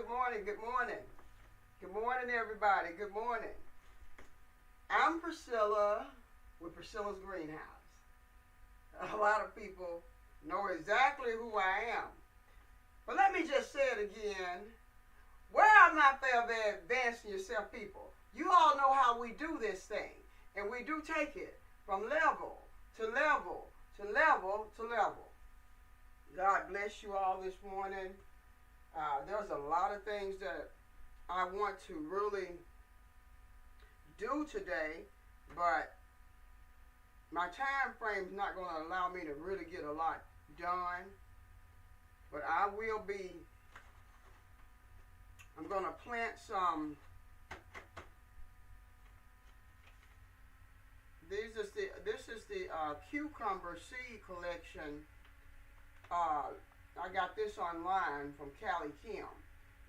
good morning, good morning. Good morning, everybody. Good morning. I'm Priscilla with Priscilla's Greenhouse. A lot of people know exactly who I am. But let me just say it again. Where am I for advancing yourself, people? You all know how we do this thing. And we do take it from level to level to level to level. God bless you all this morning. There's a lot of things that I want to really do today, but my time frame is not going to allow me to really get a lot done. But I'm going to plant some. This is the cucumber seed collection. I got this online from Callie Kim,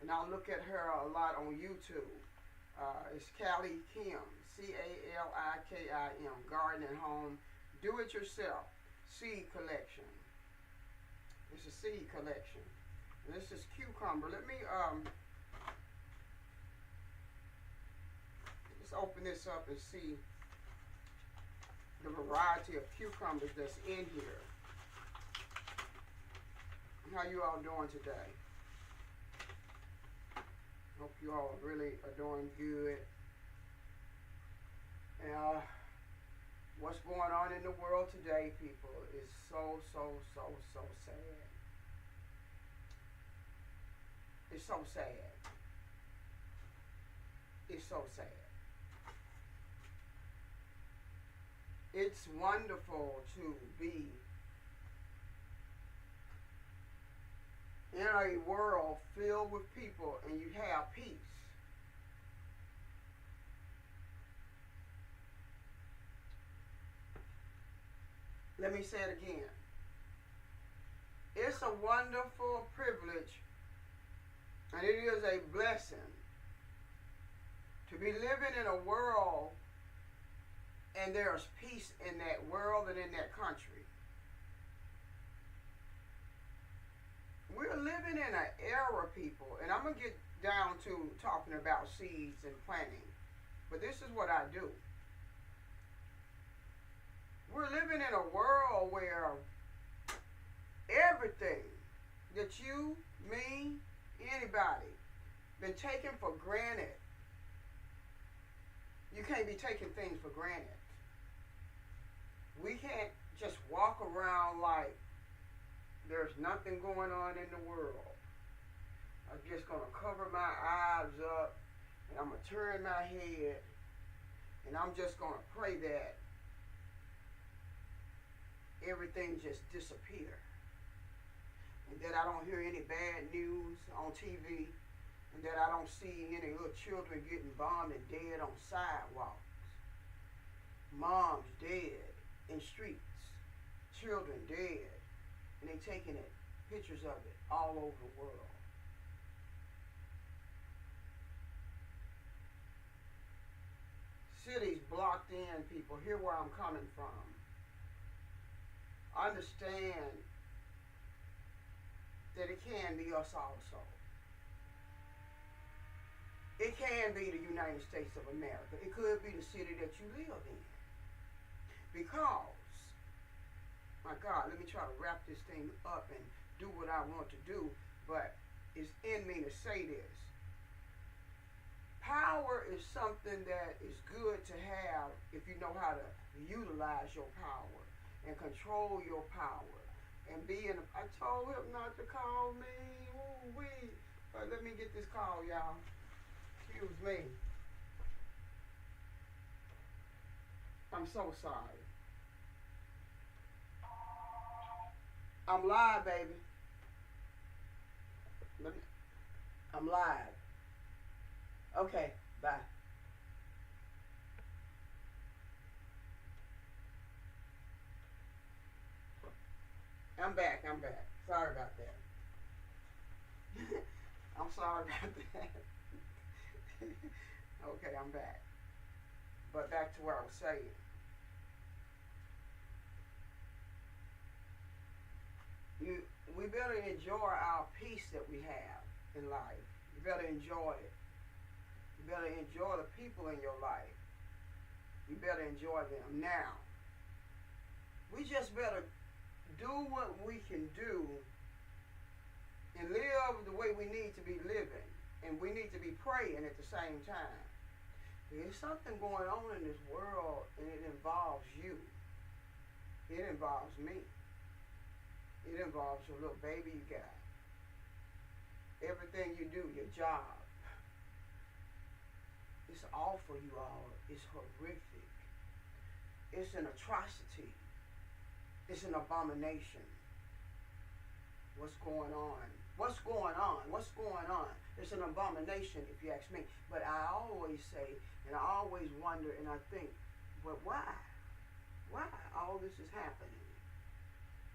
and I look at her a lot on YouTube. It's Callie Kim, Calikim, Garden and Home, Do It Yourself Seed Collection. It's a seed collection. And this is cucumber. Let me just open this up and see the variety of cucumbers that's in here. How you all doing today? Hope you all really are doing good. And what's going on in the world today, people, is so sad. It's so sad. It's so sad. It's wonderful to be in a world filled with people and you have peace. Let me say it again. It's a wonderful privilege and it is a blessing to be living in a world and there's peace in that world and in that country. We're living in an era, people, and I'm going to get down to talking about seeds and planting, but this is what I do. We're living in a world where everything that you, me, anybody, been taken for granted. You can't be taking things for granted. We can't just walk around like there's nothing going on in the world. I'm just going to cover my eyes up and I'm going to turn my head and I'm just going to pray that everything just disappear. And that I don't hear any bad news on TV and that I don't see any little children getting bombed and dead on sidewalks. Moms dead in streets. Children dead. And they taking it, pictures of it, all over the world. Cities blocked in, people. Hear where I'm coming from. Understand that it can be us also. It can be the United States of America. It could be the city that you live in. Because my God, let me try to wrap this thing up and do what I want to do, but it's in me to say this. Power is something that is good to have if you know how to utilize your power and control your power and be in. I told him not to call me. Ooh-wee. Let me get this call, y'all. Excuse me. I'm so sorry. I'm live, baby. I'm live. Okay, bye. I'm back. Sorry about that. I'm sorry about that. Okay, I'm back. But back to where I was saying. We better enjoy our peace that we have in life. You better enjoy it. You better enjoy the people in your life. You better enjoy them now. We just better do what we can do and live the way we need to be living. And we need to be praying at the same time. There's something going on in this world, and it involves you. It involves me. It involves your little baby you got. Everything you do, your job. It's awful, you all. It's horrific. It's an atrocity. It's an abomination. What's going on? What's going on? What's going on? It's an abomination, if you ask me. But I always say, and I always wonder, and I think, but why? Why all this is happening?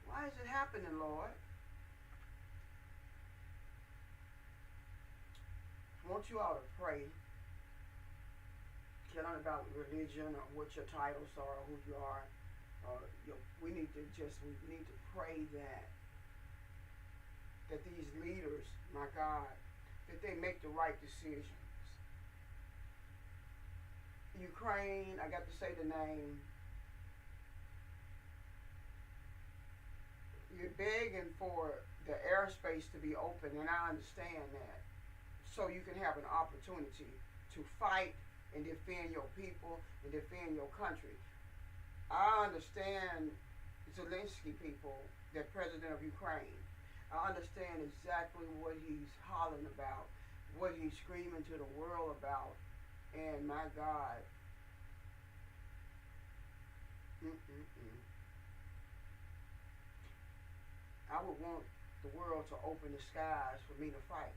Why is it happening, Lord? I want you all to pray. Get on about religion or what your titles are or who you are. We need to pray that these leaders, my God, that they make the right decisions. Ukraine, I got to say the name. You're begging for the airspace to be open, and I understand that. So you can have an opportunity to fight and defend your people and defend your country. I understand Zelensky people, the president of Ukraine. I understand exactly what he's hollering about, what he's screaming to the world about, and my God, I would want the world to open the skies for me to fight,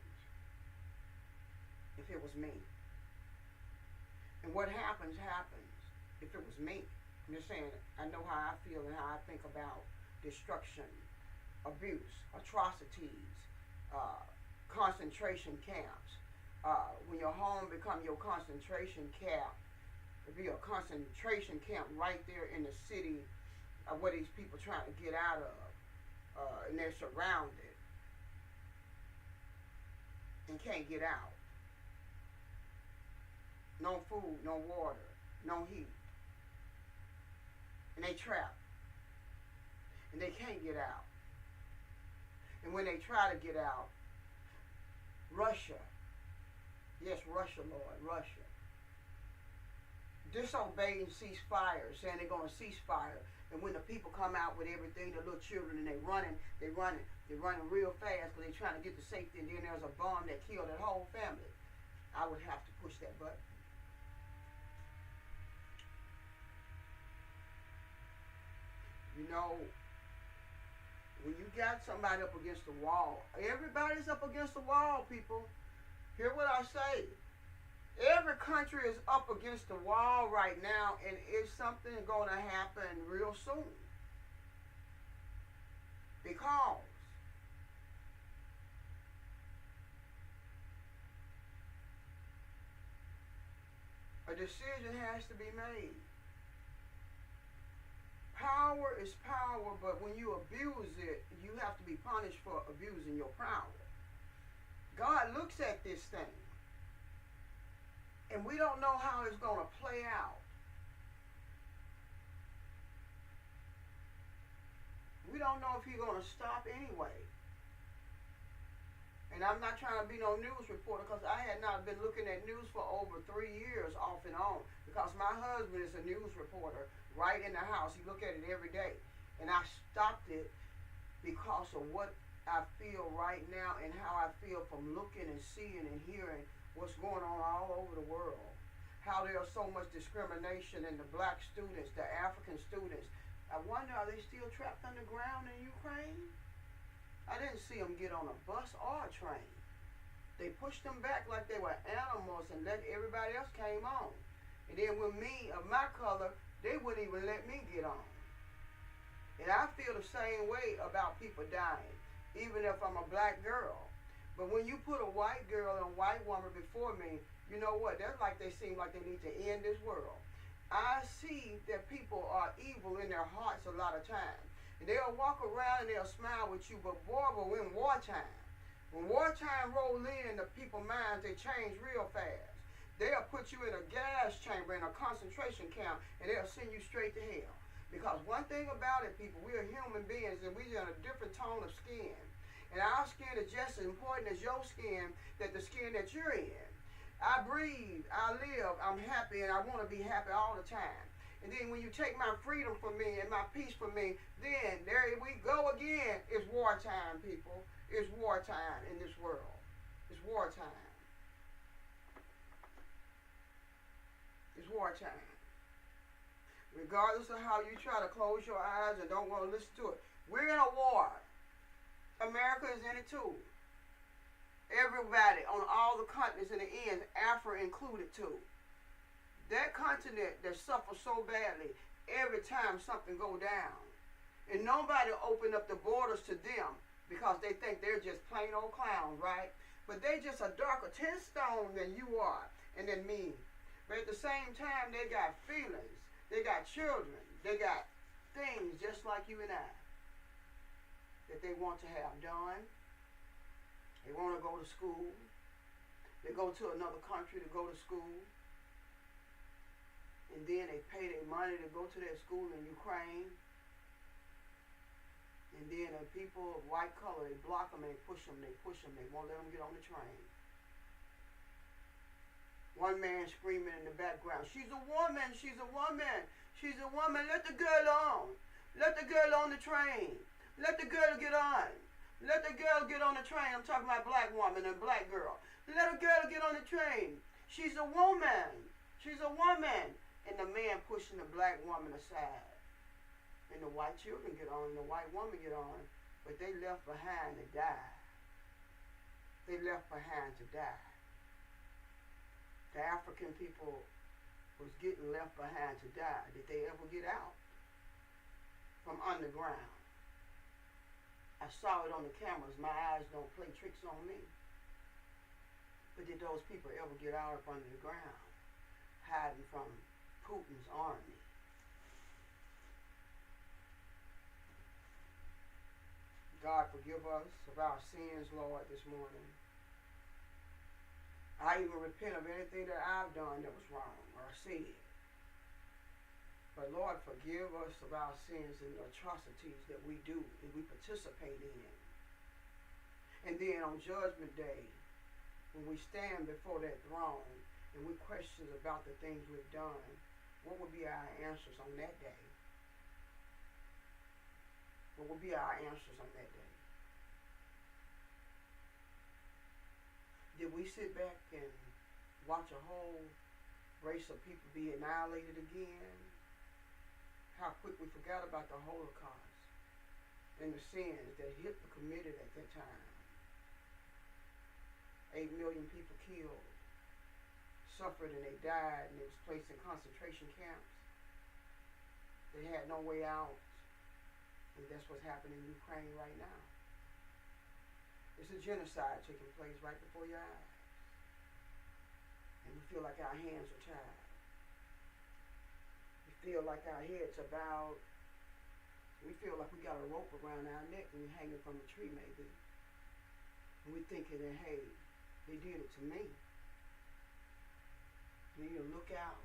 if it was me. And what happens, happens, if it was me. I'm just saying, I know how I feel and how I think about destruction, abuse, atrocities, concentration camps. When your home become your concentration camp, it'll be a concentration camp right there in the city of where these people trying to get out of, and they're surrounded and can't get out. No food, no water, no heat. And they trapped. And they can't get out. And when they try to get out, Russia, yes, Russia, Lord, Russia, disobeying ceasefire, saying they're going to cease fire. And when the people come out with everything, the little children, and they're running real fast because they're trying to get to safety, and then there's a bomb that killed that whole family. I would have to push that button. You know, when you got somebody up against the wall, everybody's up against the wall, people. Hear what I say. Every country is up against the wall right now, and it's something going to happen real soon. Because a decision has to be made. Power is power, but when you abuse it, you have to be punished for abusing your power. God looks at this thing, and we don't know how it's going to play out. We don't know if he's going to stop anyway. And I'm not trying to be no news reporter, because I had not been looking at news for over 3 years off and on, because my husband is a news reporter right in the house. He look at it every day. And I stopped it because of what I feel right now and how I feel from looking and seeing and hearing what's going on all over the world. How there's so much discrimination in the black students, the African students. I wonder, are they still trapped underground in Ukraine? I didn't see them get on a bus or a train. They pushed them back like they were animals and let everybody else came on. And then with me, of my color, they wouldn't even let me get on. And I feel the same way about people dying, even if I'm a black girl. But when you put a white girl and a white woman before me, you know what? That's like they seem like they need to end this world. I see that people are evil in their hearts a lot of times. And they'll walk around and they'll smile with you, but boy, we're in wartime. When wartime roll in, the people's minds, they change real fast. They'll put you in a gas chamber, in a concentration camp, and they'll send you straight to hell. Because one thing about it, people, we are human beings, and we're in a different tone of skin. And our skin is just as important as your skin, that the skin that you're in. I breathe, I live, I'm happy, and I want to be happy all the time. And then when you take my freedom from me and my peace from me, then there we go again. It's wartime, people. It's wartime in this world. It's wartime. It's wartime. Regardless of how you try to close your eyes and don't want to listen to it. We're in a war. America is in it too. Everybody on all the continents in the ends, Africa included too. That continent that suffers so badly every time something go down. And nobody open up the borders to them because they think they're just plain old clowns, right? But they just a darker 10 stone than you are and than me. But at the same time, they got feelings. They got children. They got things just like you and I that they want to have done. They want to go to school. They go to another country to go to school. And then they pay their money to go to their school in Ukraine. And then the people of white color, they block them, they push them, they won't let them get on the train. One man screaming in the background, she's a woman, she's a woman, she's a woman, let the girl on. Let the girl on the train. Let the girl get on. Let the girl get on the train. I'm talking about black woman and black girl. Let a girl get on the train. She's a woman. She's a woman. And the man pushing the black woman aside. And the white children get on, and the white woman get on. But they left behind to die. They left behind to die. The African people was getting left behind to die. Did they ever get out from underground? I saw it on the cameras. My eyes don't play tricks on me. But did those people ever get out up under the ground, hiding from Putin's army? God forgive us of our sins, Lord, this morning. I even repent of anything that I've done that was wrong or said. But Lord, forgive us of our sins and the atrocities that we do and we participate in. And then on Judgment Day, when we stand before that throne and we question about the things we've done, what will be our answers on that day? What will be our answers on that day? Did we sit back and watch a whole race of people be annihilated again? How quick we forgot about the Holocaust and the sins that Hitler committed at that time. 8 million people killed, suffered, and they died, and they was placed in concentration camps. They had no way out. And that's what's happening in Ukraine right now. It's a genocide taking place right before your eyes. And we feel like our hands are tied. We feel like our heads are bowed. We feel like we got a rope around our neck and we're hanging from a tree maybe. And we're thinking that, hey, they did it to me. You need to look out.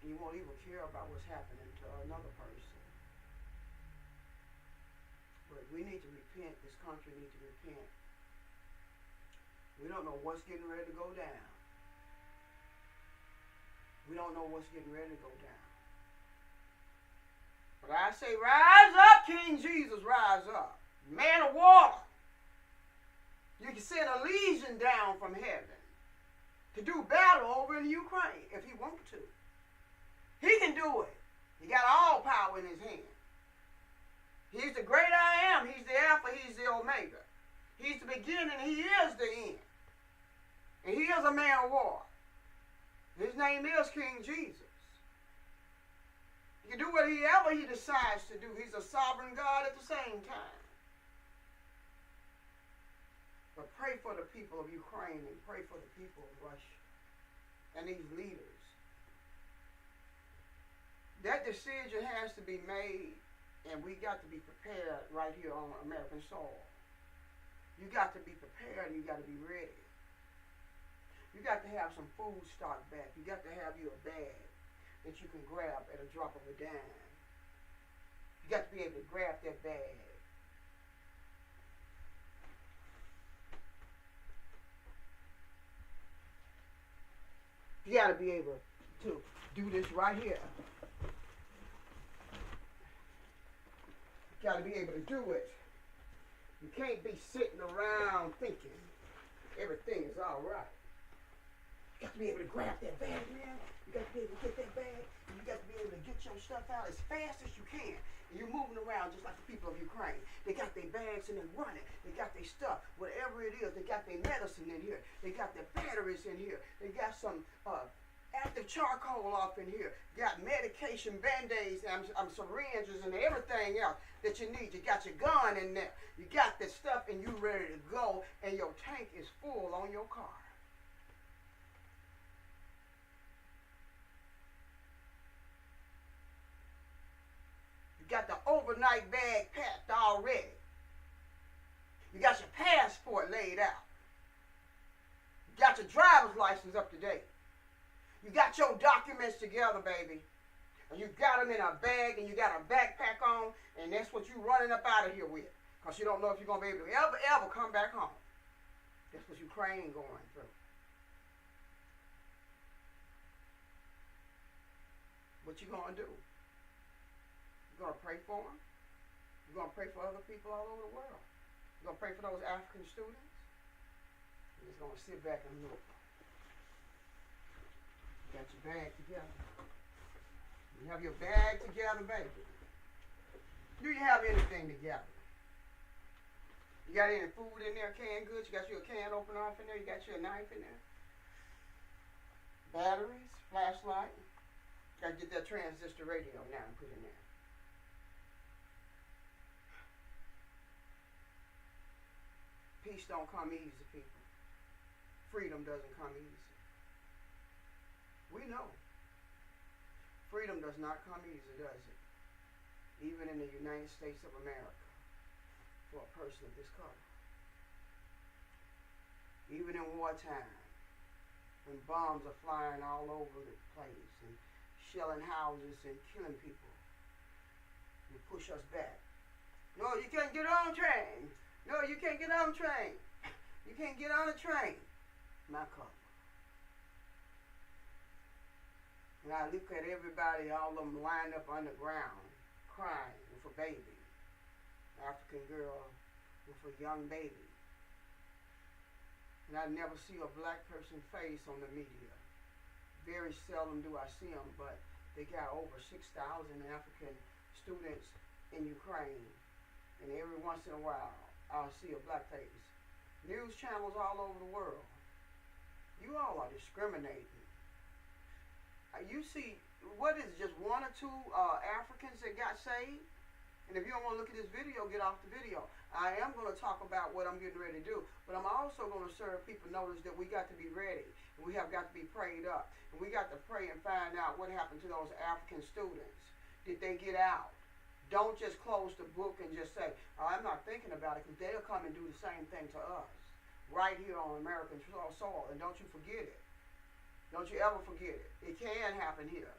And you won't even care about what's happening to another person. But we need to repent. This country needs to repent. We don't know what's getting ready to go down. We don't know what's getting ready to go down. But I say, rise up, King Jesus, rise up. Man of war. You can send a legion down from heaven to do battle over in Ukraine if he wants to. He can do it. He got all power in his hand. He's the great I am. He's the Alpha. He's the Omega. He's the beginning. He is the end. And he is a man of war. His name is King Jesus. He can do whatever he decides to do. He's a sovereign God at the same time. But pray for the people of Ukraine and pray for the people of Russia and these leaders. That decision has to be made. And we got to be prepared right here on American soil. You got to be prepared and you got to be ready. You got to have some food stock back. You got to have you a bag that you can grab at a drop of a dime. You got to be able to grab that bag. You got to be able to do this right here. You got to be able to do it. You can't be sitting around thinking everything is all right. You got to be able to grab that bag, man. You got to be able to get that bag. And you got to be able to get your stuff out as fast as you can. And you're moving around just like the people of Ukraine. They got their bags and they're running. They got their stuff, whatever it is. They got their medicine in here. They got their batteries in here. They got some active charcoal off in here. Got medication, band-aids, and syringes and everything else that you need. You got your gun in there. You got this stuff and you ready to go. And your tank is full on your car. Got the overnight bag packed already. You got your passport laid out. You got your driver's license up to date. You got your documents together, baby. And you got them in a bag and you got a backpack on, and that's what you running up out of here with. Because you don't know if you're going to be able to ever come back home. That's what Ukraine going through. What you going to do? You're going to pray for them. You're going to pray for other people all over the world. You're going to pray for those African students. You're just going to sit back and look. You got your bag together. You have your bag together, baby. Do you have anything together? You got any food in there, canned goods? You got your can opener off in there? You got your knife in there? Batteries, flashlight. Got to get that transistor radio now and put in there. Peace don't come easy, people. Freedom doesn't come easy. We know. Freedom does not come easy, does it? Even in the United States of America, for a person of this color. Even in wartime, when bombs are flying all over the place and shelling houses and killing people, they push us back. No, you can't get on train. No, you can't get on a train. You can't get on a train. My color. And I look at everybody, all of them lined up on the ground, crying with a baby. African girl with a young baby. And I never see a black person's face on the media. Very seldom do I see them, but they got over 6,000 African students in Ukraine. And every once in a while, I'll see a black face. News channels all over the world. You all are discriminating. You see, what is it, just one or two Africans that got saved? And if you don't want to look at this video, get off the video. I am going to talk about what I'm getting ready to do. But I'm also going to serve people notice that we got to be ready. And we have got to be prayed up. And we got to pray and find out what happened to those African students. Did they get out? Don't just close the book and just say, oh, I'm not thinking about it, because they'll come and do the same thing to us right here on American soil. And don't you forget it. Don't you ever forget it. It can happen here.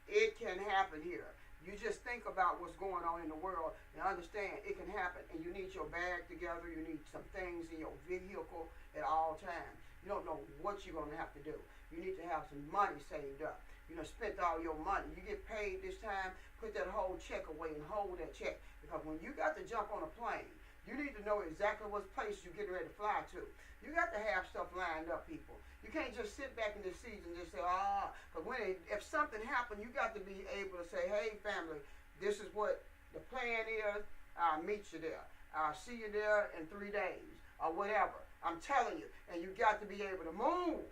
It can happen here. You just think about what's going on in the world and understand it can happen. And you need your bag together. You need some things in your vehicle at all times. You don't know what you're going to have to do. You need to have some money saved up. You know, spent all your money. You get paid this time, put that whole check away and hold that check. Because when you got to jump on a plane, you need to know exactly what place you're getting ready to fly to. You got to have stuff lined up, people. You can't just sit back in this season and just say, but if something happened, you got to be able to say, hey, family, this is what the plan is. I'll meet you there. I'll see you there in 3 days or whatever. I'm telling you. And you got to be able to move.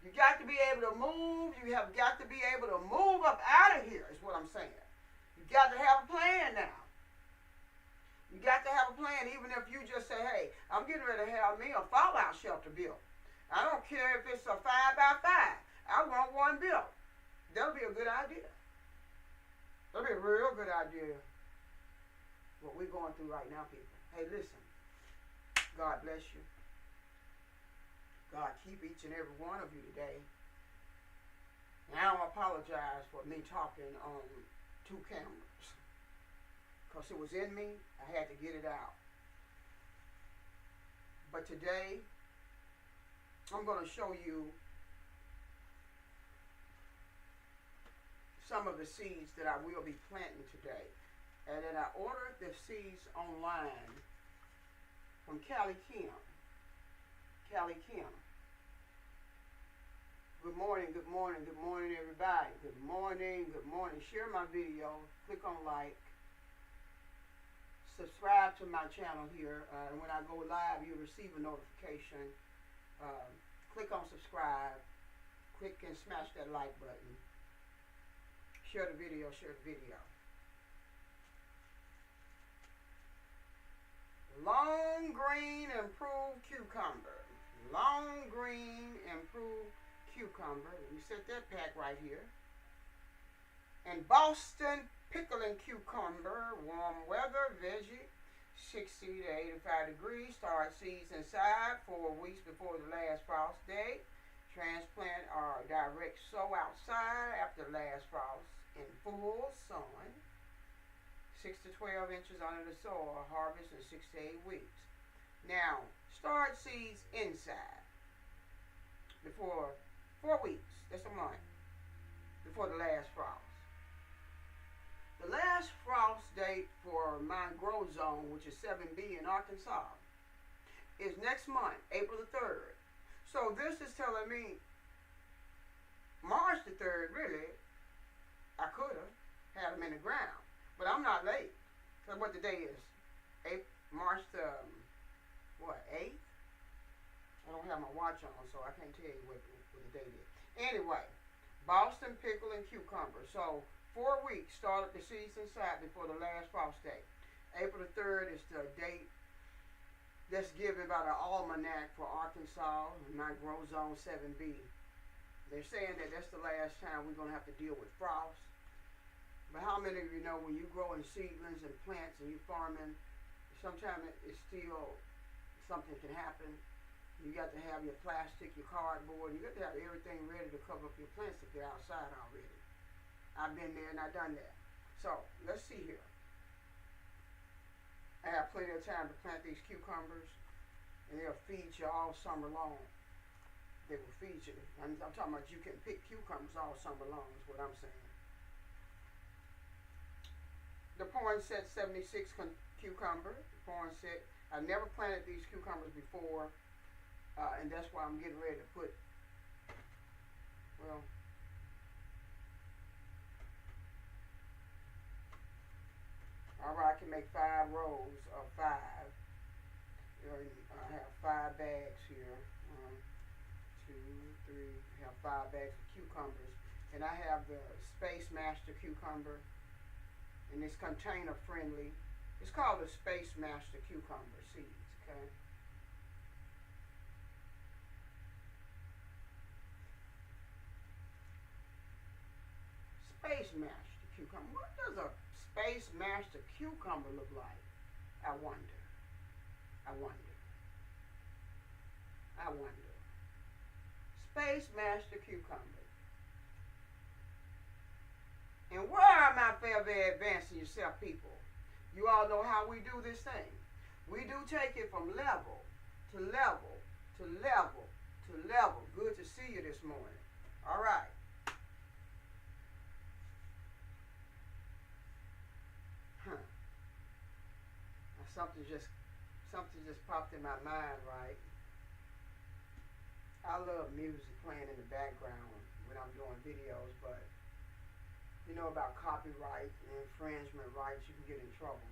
You got to be able to move. You have got to be able to move up out of here is what I'm saying. You got to have a plan now. You got to have a plan, even if you just say, hey, I'm getting ready to have me a fallout shelter built. I don't care if it's a 5x5. I want one built. That'll be a good idea. That'll be a real good idea. What we're going through right now, people. Hey, listen. God bless you. God keep each and every one of you today. And I don't apologize for me talking on 2 cameras. Because it was in me, I had to get it out. But today, I'm going to show you some of the seeds that I will be planting today. And then I ordered the seeds online from Callie Kim. Good morning, good morning, good morning, everybody. Good morning, good morning. Share my video. Click on like. Subscribe to my channel here. And when I go live, you'll receive a notification. Click on subscribe. Click and smash that like button. Share the video, share the video. Long green improved cucumber. Long green improved cucumber. Let me set that pack right here. And Boston pickle and cucumber, warm weather, veggie, 60 to 85 degrees. Start seeds inside 4 weeks before the last frost date. Transplant or direct sow outside after the last frost in full sun. 6 to 12 inches under the soil. Harvest in 6 to 8 weeks. Now, start seeds inside before 4 weeks. That's a month before the last frost. The last frost date for my grow zone, which is 7B in Arkansas, is next month, April the 3rd. So this is telling me March the 3rd, really, I could have had them in the ground. But I'm not late. So what the day is? March the, 8th? I don't have my watch on, so I can't tell you what the date is. Anyway, Boston pickle and cucumber. So 4 weeks started the seeds inside before the last frost date. April the 3rd is the date that's given by the almanac for Arkansas, my grow zone 7B. They're saying that that's the last time we're going to have to deal with frost. But how many of you know when you growing seedlings and plants and you farming, sometimes it's still, something can happen. You got to have your plastic, your cardboard, you got to have everything ready to cover up your plants if they're outside already. I've been there and I've done that. So, let's see here. I have plenty of time to plant these cucumbers, and they'll feed you all summer long. They will feed you. I'm talking about you can pick cucumbers all summer long is what I'm saying. The Poinsett 76 cucumber. The Poinsett. I've never planted these cucumbers before, and that's why I'm getting ready to put, well, alright, I can make 5 rows of 5. I have 5 bags here. 1, 2, 3. I have 5 bags of cucumbers. And I have the Space Master cucumber. And it's container friendly. It's called the Space Master cucumber seeds, okay? Space Master cucumber. What does a Space Master cucumber look like? I wonder. Space Master cucumber. And where am I very advancing yourself, people? You all know how we do this thing. We do take it from level to level to level to level. Good to see you this morning. All right. Something just popped in my mind, right? I love music playing in the background when I'm doing videos, but you know about copyright and infringement rights, you can get in trouble.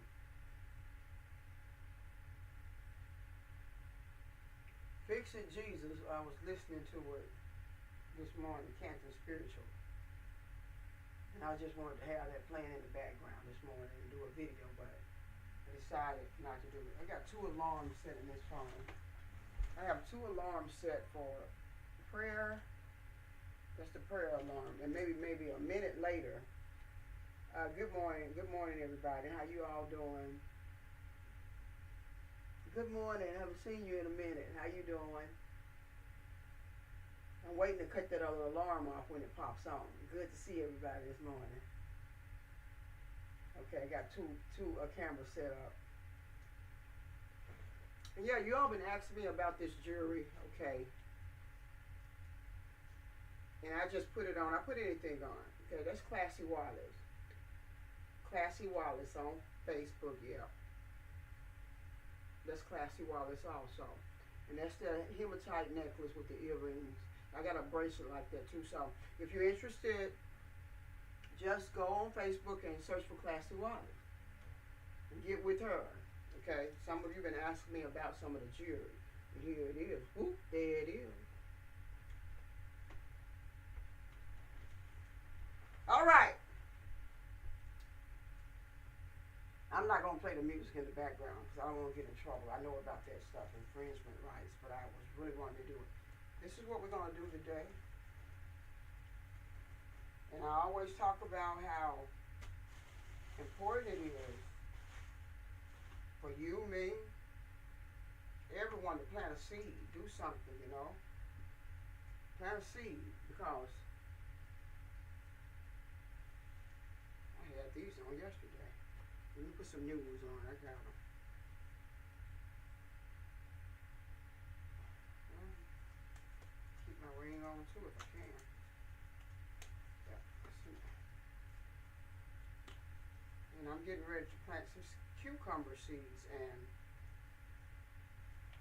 Fix It Jesus, I was listening to it this morning, Canton Spiritual. And I just wanted to have that playing in the background this morning and do a video, but I decided not to do it. I got 2 alarms set in this phone. I have 2 alarms set for prayer. That's the prayer alarm. And maybe a minute later. Good morning everybody. How you all doing? Good morning. I haven't seen you in a minute. How you doing? I'm waiting to cut that other alarm off when it pops on. Good to see everybody this morning. Okay, I got two cameras set up. And yeah, you all been asking me about this jewelry. Okay. And I just put it on. I put anything on. Okay, that's Classy Wallace. Classy Wallace on Facebook, yeah. That's Classy Wallace also. And that's the hematite necklace with the earrings. I got a bracelet like that too. So if you're interested, just go on Facebook and search for Classy Wallace. And get with her. Okay? Some of you been asking me about some of the jewelry. And here it is. Whoop, there it is. All right. I'm not going to play the music in the background because I don't want to get in trouble. I know about that stuff, infringement rights, but I was really wanting to do it. This is what we're going to do today. And I always talk about how important it is for you, me, everyone to plant a seed. Do something, you know. Plant a seed because I had these on yesterday. Let me put some new ones on. I got them. Keep my ring on too if I can. Yeah, and I'm getting ready to plant some cucumber seeds, and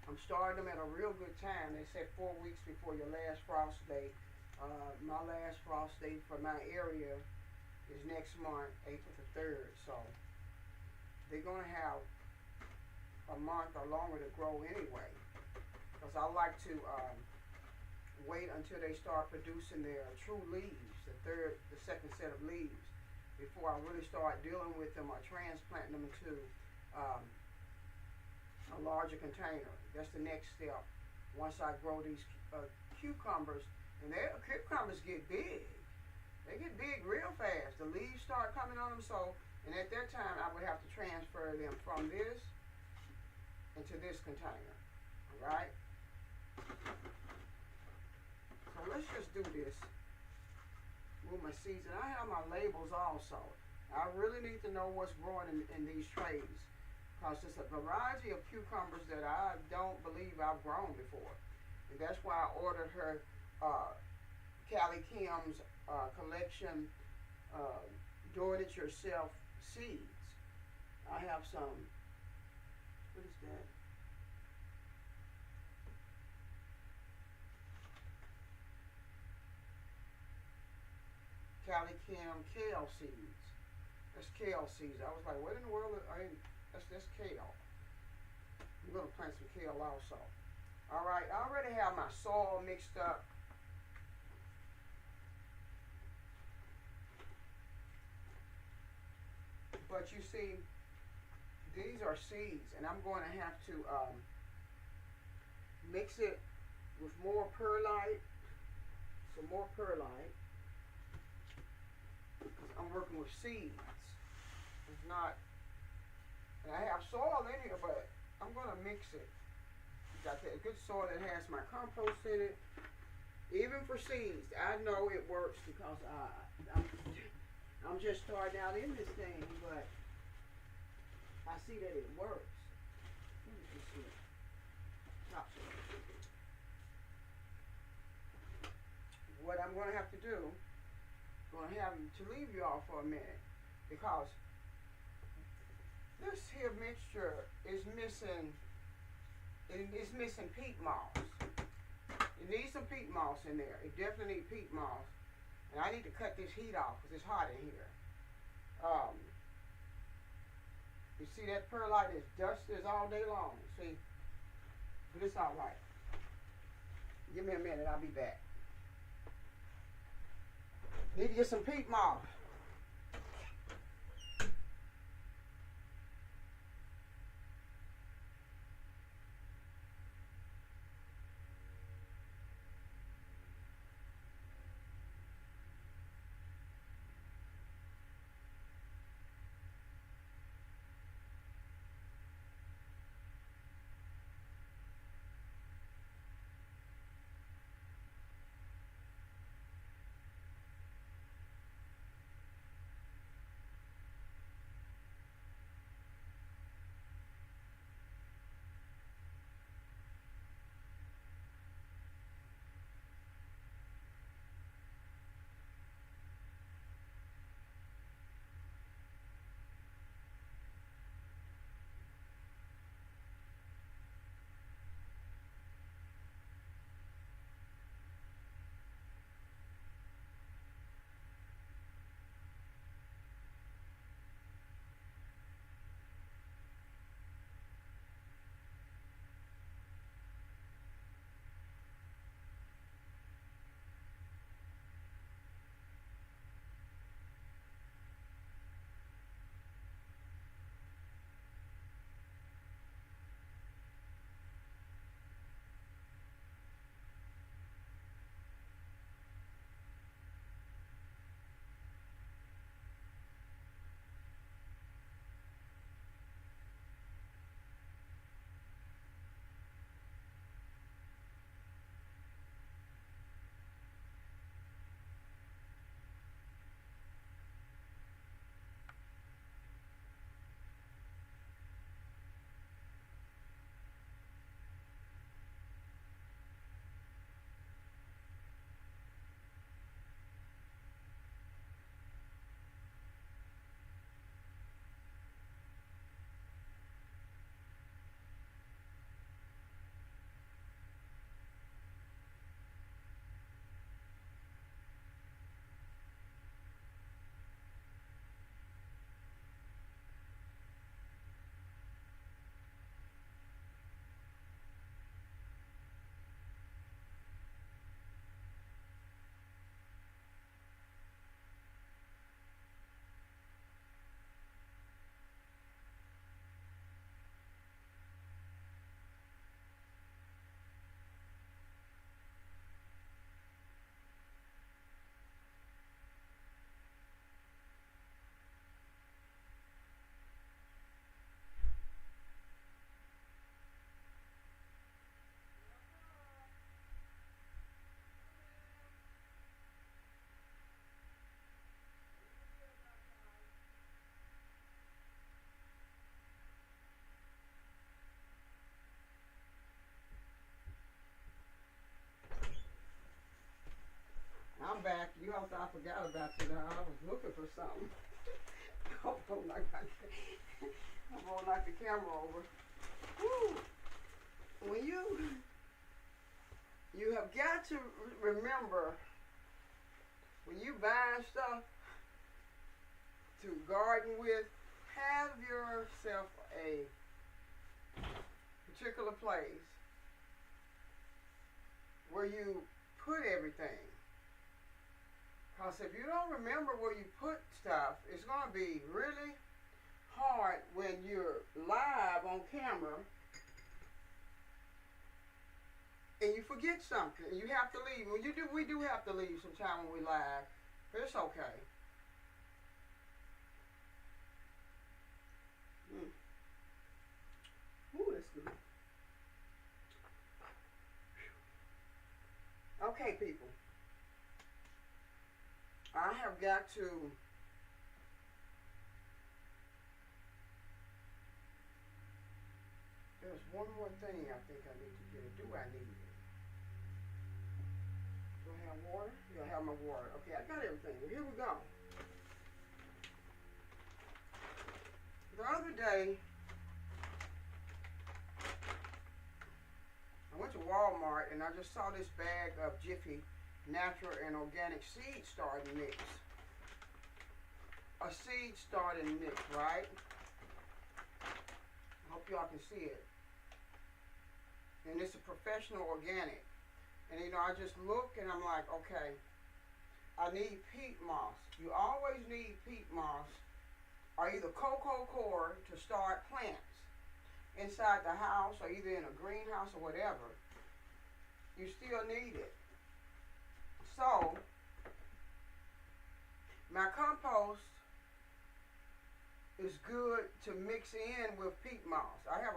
I'm starting them at a real good time. They said 4 weeks before your last frost date. My last frost date for my area is next month, April the 3rd. So they're going to have a month or longer to grow anyway, because I like to wait until they start producing their true leaves, the second set of leaves, before I really start dealing with them or transplanting them into a larger container. That's the next step. Once I grow these cucumbers, and their cucumbers get big. They get big real fast. The leaves start coming on them, so. And at that time, I would have to transfer them from this into this container. All right? So let's just do this. Move my seeds. And I have my labels also. I really need to know what's growing in these trays, because there's a variety of cucumbers that I don't believe I've grown before. And that's why I ordered her Callie Kim's collection, do-it-yourself seeds. I have some, what is that? Callie Kim kale seeds. That's kale seeds. I was like, what in the world that's kale. I'm going to plant some kale also. Alright, I already have my soil mixed up. But you see, these are seeds, and I'm going to have to mix it with more perlite, some more perlite. I'm working with seeds. It's not, and I have soil in here, but I'm going to mix it. Got that good soil that has my compost in it. Even for seeds, I know it works because I'm just starting out in this thing, but I see that it works. Let me just see. What I'm going to have to do, I'm going to have to leave you all for a minute, because this here mixture is missing. It's missing peat moss. It needs some peat moss in there. It definitely needs peat moss. And I need to cut this heat off because it's hot in here. You see that perlite is dusty all day long. See? But it's all right. Give me a minute. I'll be back. Need to get some peat moss. thought I forgot about you now. I was looking for something. I'm gonna knock the camera over. Woo. When you have got to remember, when you buy stuff to garden with, have yourself a particular place where you put everything. Because if you don't remember where you put stuff, it's going to be really hard when you're live on camera and you forget something. You have to leave. When you do, we do have to leave sometime when we live, but it's okay. Ooh, that's good. Okay, people. I have got to there's one more thing I think I need to get. Do I need it? Do I have water? Yeah, I have my water. Okay, I got everything. Well, here we go. The other day, I went to Walmart and I just saw this bag of Jiffy natural and organic seed starting mix. A seed starting mix, right? I hope y'all can see it. And it's a professional organic. And you know, I just look and I'm like, okay, I need peat moss. You always need peat moss or either cocoa core to start plants inside the house or either in a greenhouse or whatever. You still need it. So, my compost is good to mix in with peat moss. I have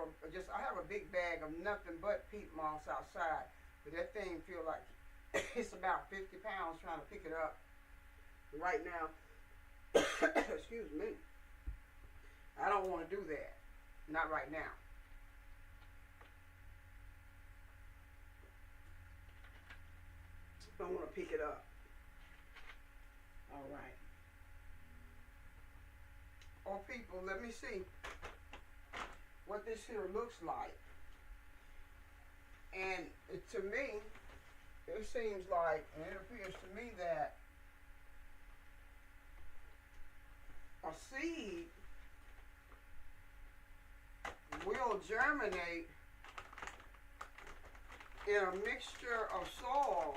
a big bag of nothing but peat moss outside, but that thing feel like it's about 50 pounds trying to pick it up right now. Excuse me. I don't want to do that. Not right now. I want to pick it up. All right. Oh, people, let me see what this here looks like. And to me, it seems like, and it appears to me that a seed will germinate in a mixture of soil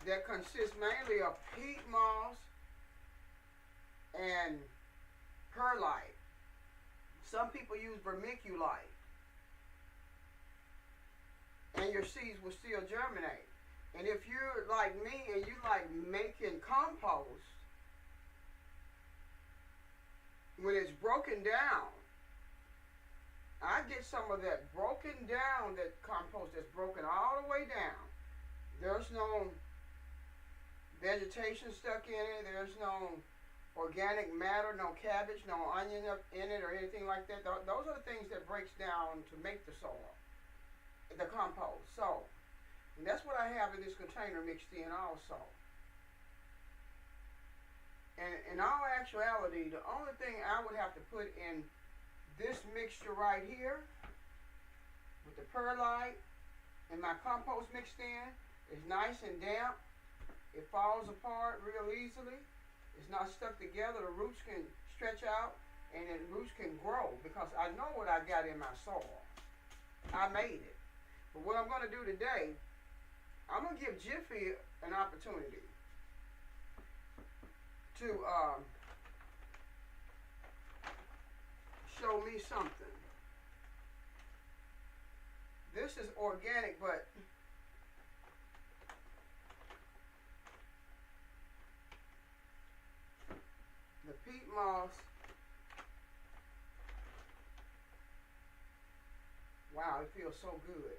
that consists mainly of peat moss and perlite. Some people use vermiculite. And your seeds will still germinate. And if you're like me and you like making compost, when it's broken down, I get some of that broken down, that compost that's broken all the way down. There's no vegetation stuck in it. There's no organic matter, no cabbage, no onion in it or anything like that. Those are the things that breaks down to make the soil, the compost. So, and that's what I have in this container mixed in also. And in all actuality, the only thing I would have to put in this mixture right here with the perlite and my compost mixed in is nice and damp. It falls apart real easily. It's not stuck together. The roots can stretch out and the roots can grow because I know what I got in my soil. I made it. But what I'm going to do today, I'm going to give Jiffy an opportunity to show me something. This is organic, but the peat moss, wow, it feels so good.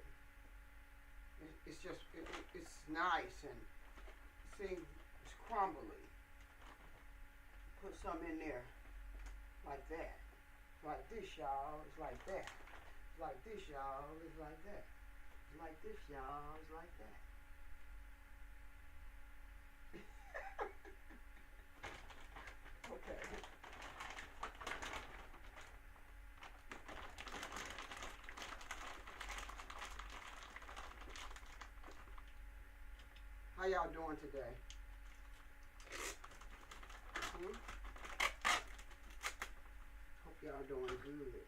It's just, it's nice and see, it's crumbly. Put some in there like that. Like this, y'all. It's like that. It's like this, y'all. It's like that. It's like this, y'all. It's like that. y'all doing today? Hope y'all doing good.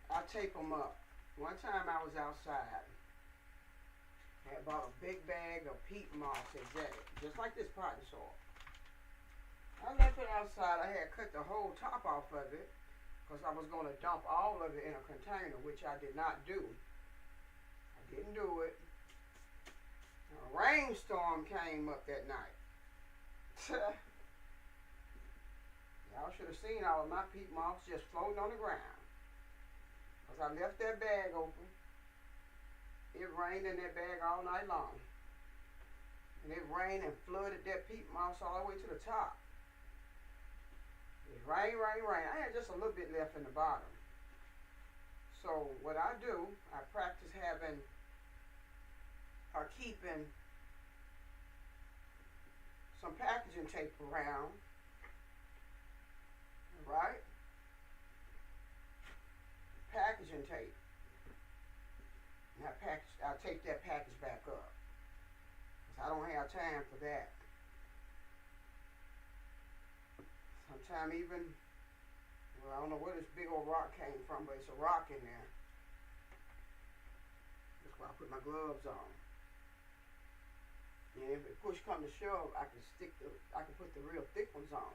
I tape them up. One time I was outside. I had bought a big bag of peat moss exotic, just like this potting soil. I left it outside. I had cut the whole top off of it because I was going to dump all of it in a container, which I did not do. I didn't do it. A rainstorm came up that night. Y'all should have seen all of my peat moss just floating on the ground. Because I left that bag open. It rained in that bag all night long. And it rained and flooded that peat moss all the way to the top. It rain. I had just a little bit left in the bottom. So what I do, I practice having or keeping some packaging tape around. Right? Packaging tape. And I'll tape that package back up. Because I don't have time for that. Sometimes even, well, I don't know where this big old rock came from, but it's a rock in there. That's why I put my gloves on. And if it push come to shove, I can put the real thick ones on.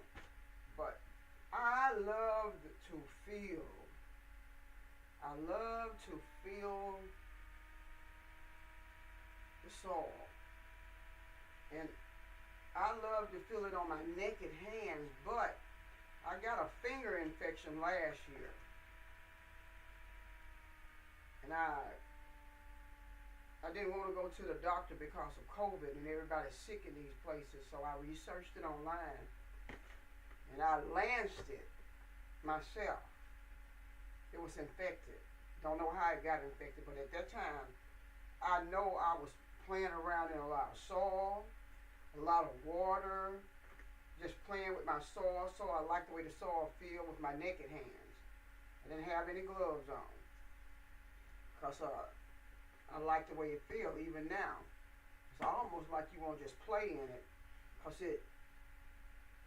But I love to feel the soil. And I love to feel it on my naked hands, but I got a finger infection last year. And I didn't want to go to the doctor because of COVID and everybody's sick in these places, so I researched it online. And I lanced it myself. It was infected. Don't know how it got infected, but at that time, I know I was playing around in a lot of soil, a lot of water, just playing with my soil. So I liked the way the soil feel with my naked hands. I didn't have any gloves on. Because I like the way it feels even now. It's almost like you want to just play in it. Because it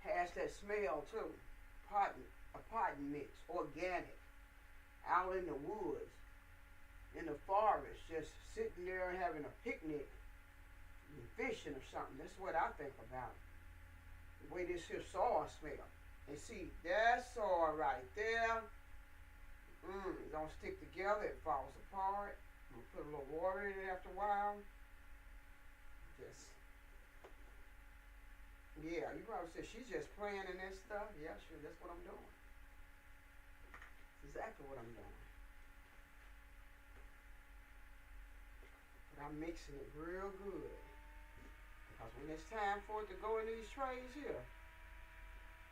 has that smell too. A potting mix, organic, out in the woods, in the forest, just sitting there and having a picnic and fishing or something. That's what I think about. The way this here soil smells. And see, that soil right there, it don't stick together, it falls apart. I'm gonna put a little water in it after a while. Just, yeah, you probably said she's just playing in that stuff. Yeah, sure, that's what I'm doing. That's exactly what I'm doing. But I'm mixing it real good. Because when it's time for it to go in these trays here,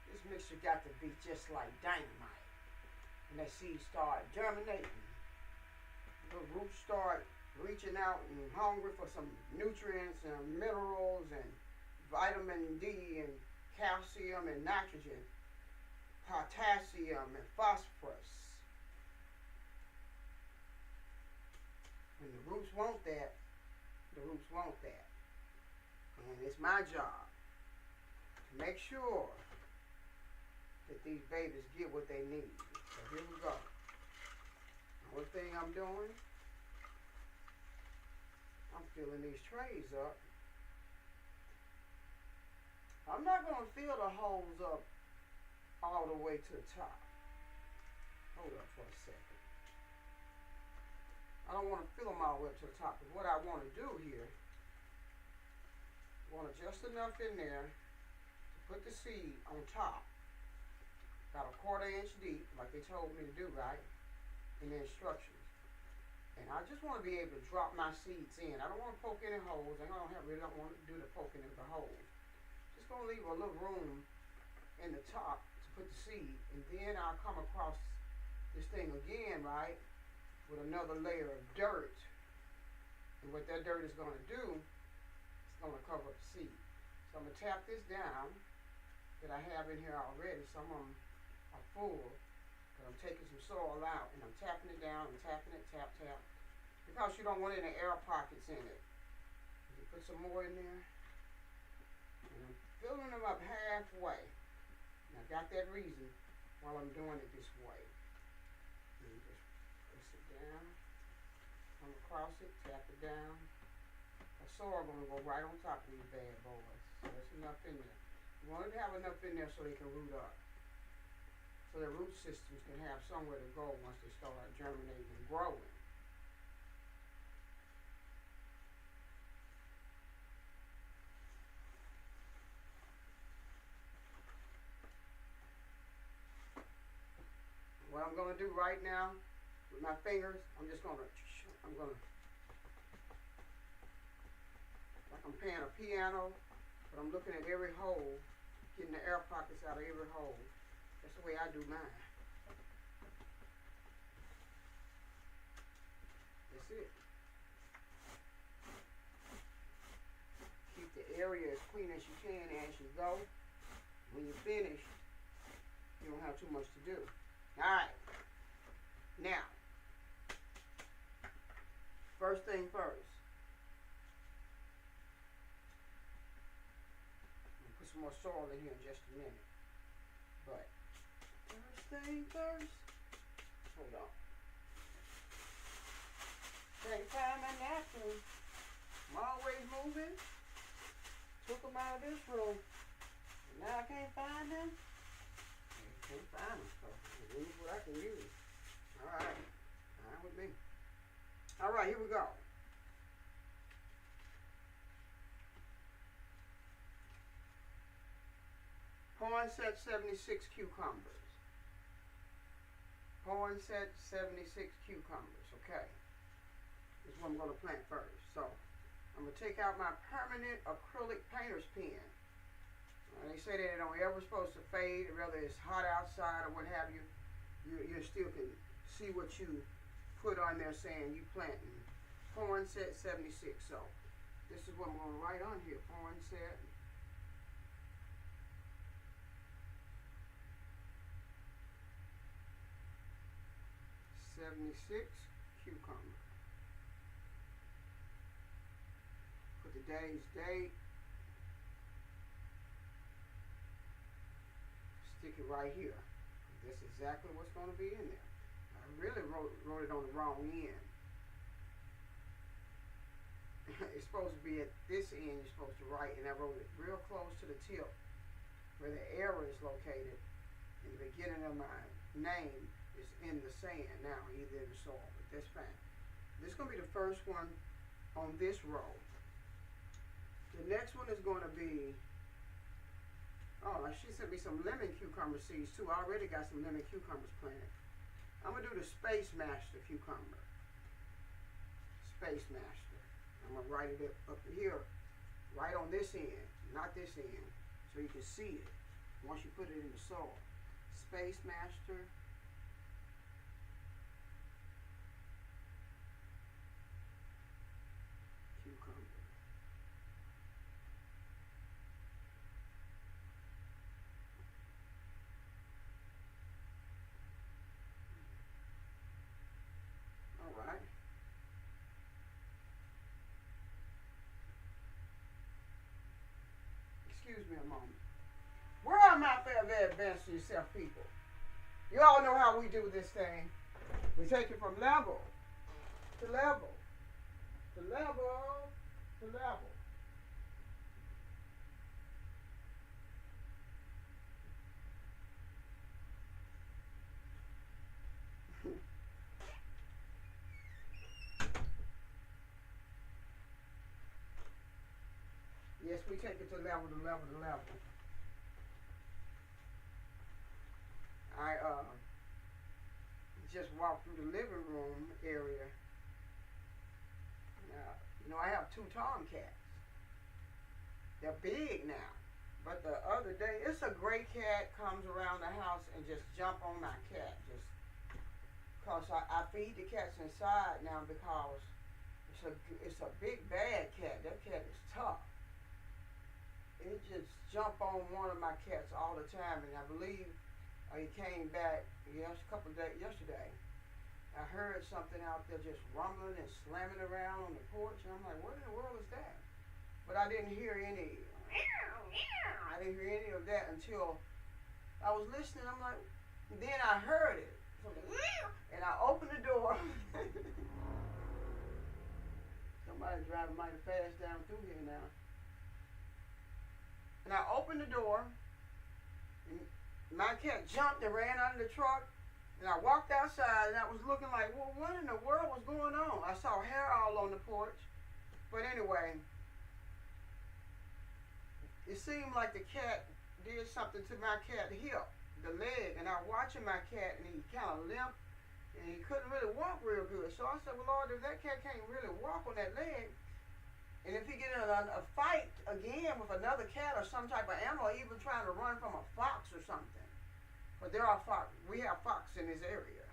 this mixture got to be just like dynamite. And that seed start germinating. The roots start reaching out and hungry for some nutrients and minerals and vitamin D and calcium and nitrogen, potassium and phosphorus. When the roots want that, the roots want that. And it's my job to make sure that these babies get what they need. So here we go. One thing I'm doing, I'm filling these trays up. I'm not going to fill the holes up all the way to the top. Hold up for a second. I don't want to fill them all the way up to the top. But what I want to do here, I want just enough in there to put the seed on top. About a 1/4 inch deep, like they told me to do, right? In the instructions. And I just want to be able to drop my seeds in. I don't want to poke any holes. I really don't want to do the poking in the holes. Just going to leave a little room in the top to put the seed. And then I'll come across this thing again, right? With another layer of dirt. And what that dirt is going to do, it's going to cover up the seed. So I'm going to tap this down that I have in here already. Some of them are full. But I'm taking some soil out and I'm tapping it down and tapping it, tap. Because you don't want any air pockets in it. If Put some more in there. And I'm filling them up halfway. And I got that reason while I'm doing it this way. And just press it down. Come across it, tap it down. The soil gonna go right on top of these bad boys. So there's enough in there. You want to have enough in there so they can root up. So the root systems can have somewhere to go once they start germinating and growing. What I'm going to do right now with my fingers, I'm gonna, like I'm playing a piano, but I'm looking at every hole, getting the air pockets out of every hole. That's the way I do mine. That's it. Keep the area as clean as you can as you go. When you're finished, you don't have too much to do. Alright. Now, first thing first. I'll put some more soil in here in just a minute. But first thing first. Hold on. Can't find my napkin. I'm always moving. Took them out of this room. And now I can't find them. Can't find them, so use what I can use. Alright. Fine with me. Alright, here we go. Poinset 76 cucumbers. Poinset 76 cucumbers, okay. This is what I'm going to plant first. So, I'm going to take out my permanent acrylic painter's pen. They say that it don't ever supposed to fade, whether it's hot outside or what have you. You still can see what you put on there saying you planting Poinset 76. So this is what I'm going to write on here. Poinset 76 cucumber. Put the day's date. Stick it right here. That's exactly what's going to be in there. I really wrote it on the wrong end. It's supposed to be at this end you're supposed to write, and I wrote it real close to the tip where the error is located. In the beginning of my name is in the sand now, either in the soil, but that's fine. This is going to be the first one on this row. The next one is going to be, oh, she sent me some lemon cucumber seeds too. I already got some lemon cucumbers planted. I'm going to do the Space Master cucumber. Space Master. I'm going to write it up here, right on this end, not this end, so you can see it once you put it in the soil. Space Master. Cucumber. All right. Excuse me a moment. Where am I for very advanced to yourself, people? You all know how we do this thing. We take it from level to level to level to level. Yes, we take it to level to level to level. I just walked through the living room area. Now, you know, I have 2 tomcats. They're big now. But the other day, it's a gray cat comes around the house and just jump on my cat. Just because I feed the cats inside now because it's a big bad cat. That cat is tough. It just jump on one of my cats all the time, and I believe he came back yesterday. I heard something out there just rumbling and slamming around on the porch, and I'm like, what in the world is that? but I didn't hear any. I didn't hear any of that until I was listening. I'm like, then I heard it. And I opened the door. Somebody's driving mighty fast down through here now. And I opened the door, and my cat jumped and ran out of the truck. And I walked outside, and I was looking like, well, what in the world was going on? I saw hair all on the porch. But anyway, it seemed like the cat did something to my cat hip, the leg. And I was watching my cat, and he kind of limped, and he couldn't really walk real good. So I said, well, Lord, if that cat can't really walk on that leg, and if he get in a fight again with another cat or some type of animal, even trying to run from a fox or something. But there are fox. We have fox in this area.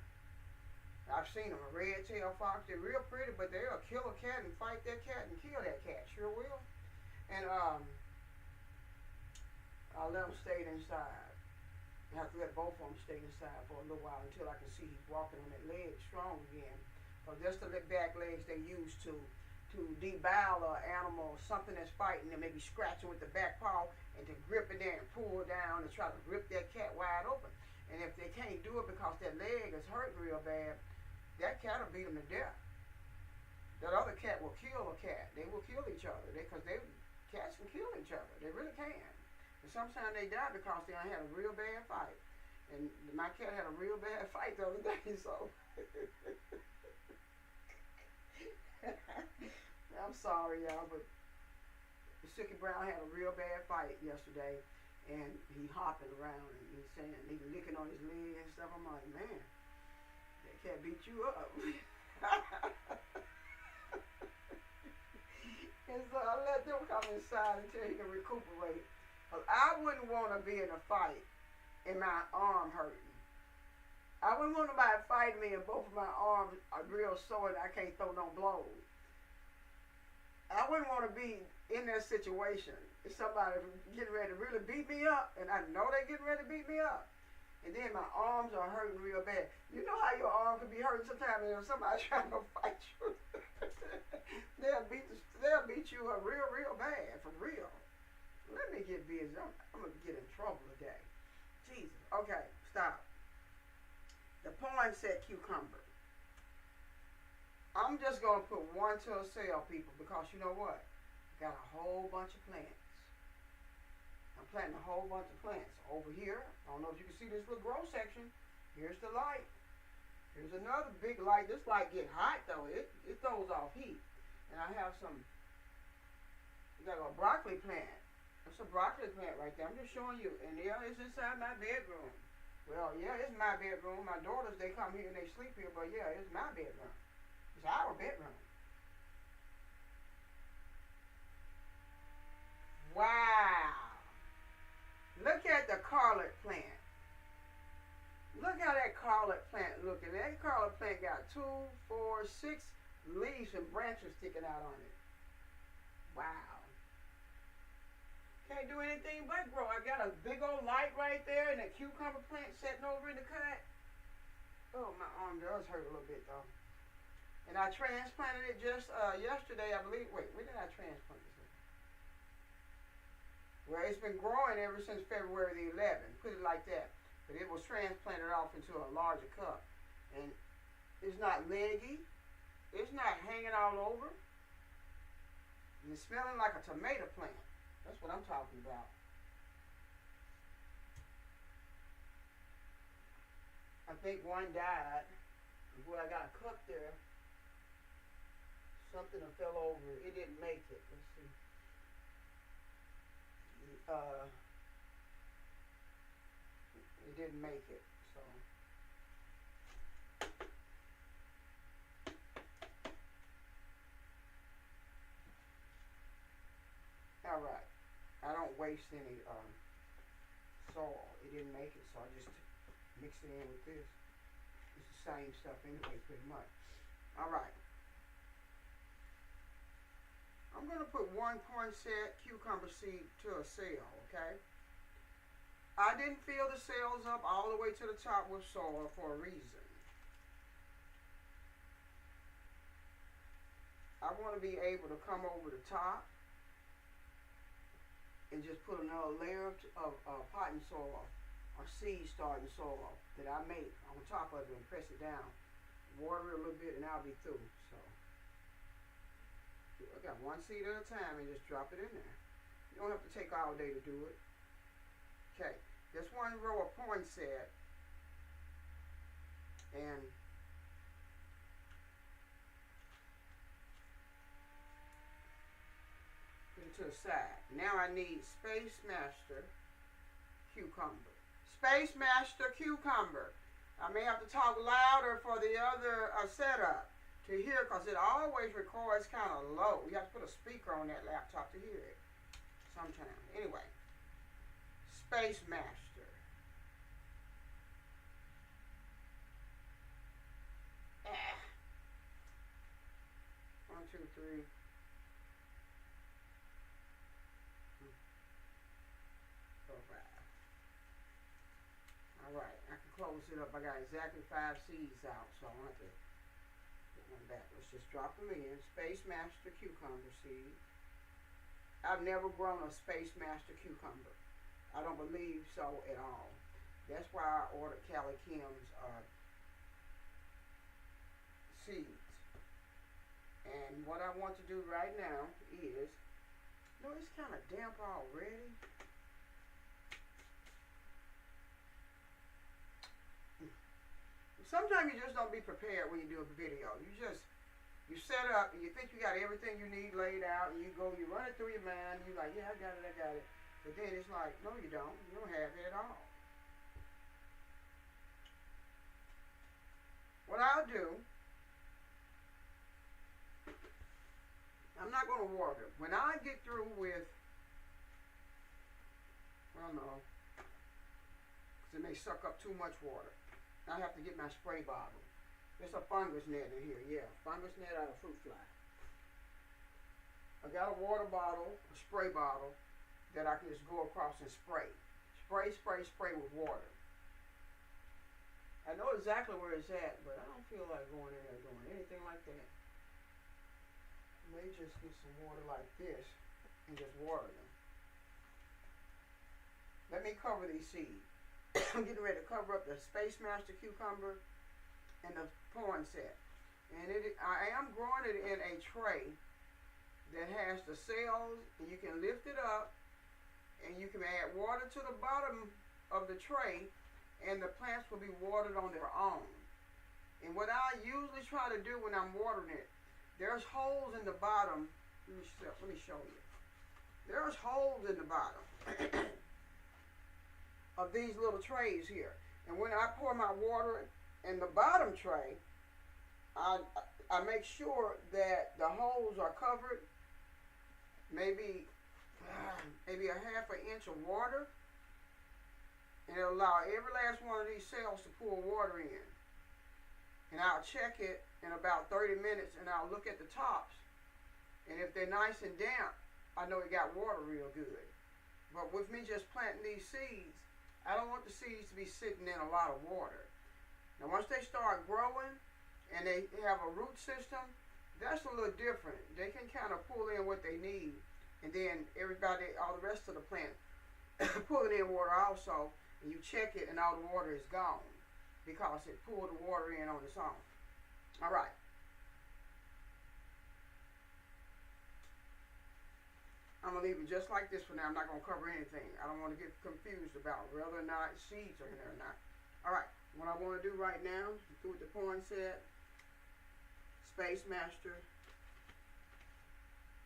I've seen them, a red-tailed fox. They're real pretty, but they'll kill a cat and fight that cat and kill that cat. Sure will. And I'll let them stay inside. I have to let both of them stay inside for a little while until I can see he's walking on that leg strong again. Because that's the back legs they use to devour an animal, something that's fighting and maybe scratching with the back paw, and to grip it there and pull down and try to rip that cat wide open. And if they can't do it because that leg is hurt real bad, that cat will beat them to death. That other cat will kill a cat. They will kill each other because cats can kill each other. They really can. And sometimes they die because they had a real bad fight. And my cat had a real bad fight the other day, so I'm sorry, y'all, but Silky Brown had a real bad fight yesterday, and he hopping around and he's saying, he's licking on his leg and stuff. I'm like, man, that cat beat you up. And so I let them come inside until he can recuperate. I wouldn't want to be in a fight and my arm hurting. I wouldn't want nobody fighting me and both of my arms are real sore and I can't throw no blows. I wouldn't want to be in that situation. If somebody getting ready to really beat me up, and I know they're getting ready to beat me up, and then my arms are hurting real bad. You know how your arm can be hurting sometimes when somebody's trying to fight you? they'll beat you up real bad, for real. Let me get busy. I'm going to get in trouble today. Jesus. Okay, stop. The poinsettia cucumber. I'm just going to put one to a sale, people, because you know what? I got a whole bunch of plants. I'm planting a whole bunch of plants. Over here, I don't know if you can see this little grow section. Here's the light. Here's another big light. This light getting hot, though. It throws off heat. And I have got a broccoli plant. That's a broccoli plant right there. I'm just showing you. And yeah, it's inside my bedroom. Well, yeah, it's my bedroom. My daughters, they come here and they sleep here. But yeah, it's my bedroom. It's our bedroom. Wow. Look at the scarlet plant. Look how that scarlet plant looking. That scarlet plant got 2, 4, 6 leaves and branches sticking out on it. Wow. Can't do anything but grow. I got a big old light right there and a cucumber plant sitting over in the cut. Oh, my arm does hurt a little bit though. And I transplanted it just yesterday, I believe. Wait, when did I transplant this? Well, it's been growing ever since February the 11th. Put it like that. But it was transplanted off into a larger cup. And it's not leggy. It's not hanging all over. And it's smelling like a tomato plant. That's what I'm talking about. I think one died. Boy, I got a cup there. Something fell over. It didn't make it. Let's see. It didn't make it. So. All right. I don't waste any soil. It didn't make it, so I just mixed it in with this. It's the same stuff anyway, pretty much. All right. I'm going to put 1 poinsettia cucumber seed to a cell, okay? I didn't fill the cells up all the way to the top with soil for a reason. I want to be able to come over the top and just put another layer of potting soil or seed starting soil that I make on top of it and press it down. Water it a little bit and I'll be through. So I got one seed at a time and just drop it in there. You don't have to take all day to do it. Okay, this one row of poinsettia, and put it to the side. Now I need Space Master cucumber. Space Master cucumber. I may have to talk louder for the other setup to hear, because it always records kind of low. You have to put a speaker on that laptop to hear it sometimes. Anyway, Space Master. 1, 2, 3. 4, 5. Alright, I can close it up. I got exactly 5 seeds out, so I don't have to put one back. Let's just drop them in. Space Master cucumber seed. I've never grown a Space Master cucumber. I don't believe so at all. That's why I ordered Callie Kim's seeds. And what I want to do right now is, no, it's kind of damp already. Sometimes you just don't be prepared when you do a video. You set up and you think you got everything you need laid out, and you go, you run it through your mind, you're like, yeah, I got it. But then it's like, no, you don't. You don't have it at all. What I'll do, I'm not going to water. When I get through with, well, no, because it may suck up too much water. I have to get my spray bottle. There's a fungus net in here, yeah. Fungus net out of fruit fly. I got a water bottle, a spray bottle, that I can just go across and spray. Spray with water. I know exactly where it's at, but I don't feel like going in there doing anything like that. I may just get some water like this and just water them. Let me cover these seeds. I'm getting ready to cover up the Space Master cucumber and the poinsettia. And I am growing it in a tray that has the cells, and you can lift it up and you can add water to the bottom of the tray, and the plants will be watered on their own. And what I usually try to do when I'm watering it, there's holes in the bottom. Let me show you. There's holes in the bottom of these little trays here. And when I pour my water in the bottom tray, I make sure that the holes are covered, maybe a 1/2 inch of water, and it'll allow every last one of these cells to pour water in. And I'll check it in about 30 minutes, and I'll look at the tops, and if they're nice and damp, I know it got water real good. But with me just planting these seeds, I don't want the seeds to be sitting in a lot of water. Now once they start growing and they have a root system, that's a little different. They can kind of pull in what they need, and then all the rest of the plant pulling in water also, and you check it and all the water is gone because it pulled the water in on its own. All right. I'm going to leave it just like this for now. I'm not going to cover anything. I don't want to get confused about whether or not seeds are in there or not. All right. What I want to do right now, do with the poinsettia, Space Master.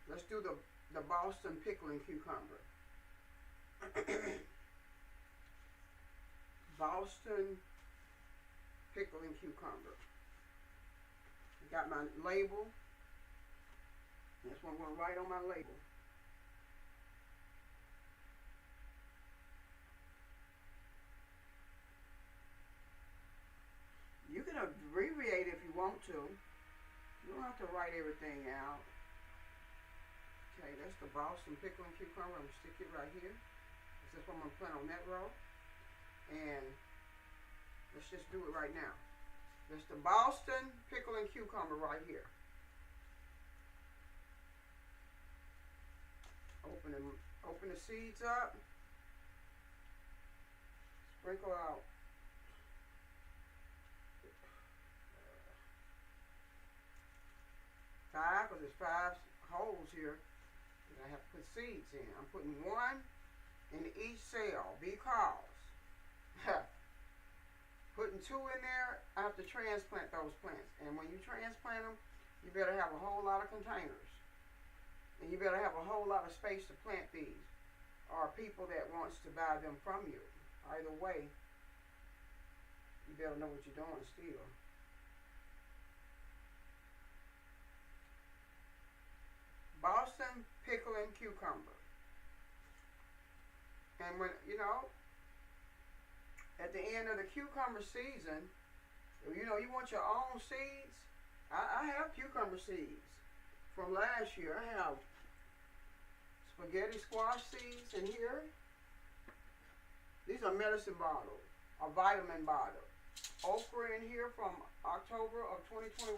Let's do the Boston pickling cucumber. Boston pickling cucumber. I got my label. That's what I'm going to write on my label. You can abbreviate if you want to. You don't have to write everything out. Okay, that's the Boston pickling cucumber. I'm going to stick it right here. This is what I'm going to plant on that row. And let's just do it right now. That's the Boston pickling cucumber right here. Open the seeds up. Sprinkle out 5, because there's 5 holes here that I have to put seeds in. I'm putting 1 in each cell because putting 2 in there, I have to transplant those plants. And when you transplant them, you better have a whole lot of containers. And you better have a whole lot of space to plant these, or people that wants to buy them from you. Either way, you better know what you're doing still. Boston pickle and cucumber. And when, you know, at the end of the cucumber season, you know, you want your own seeds. I have cucumber seeds from last year. I have spaghetti squash seeds in here. These are medicine bottles, or vitamin bottles. Okra in here from October of 2021.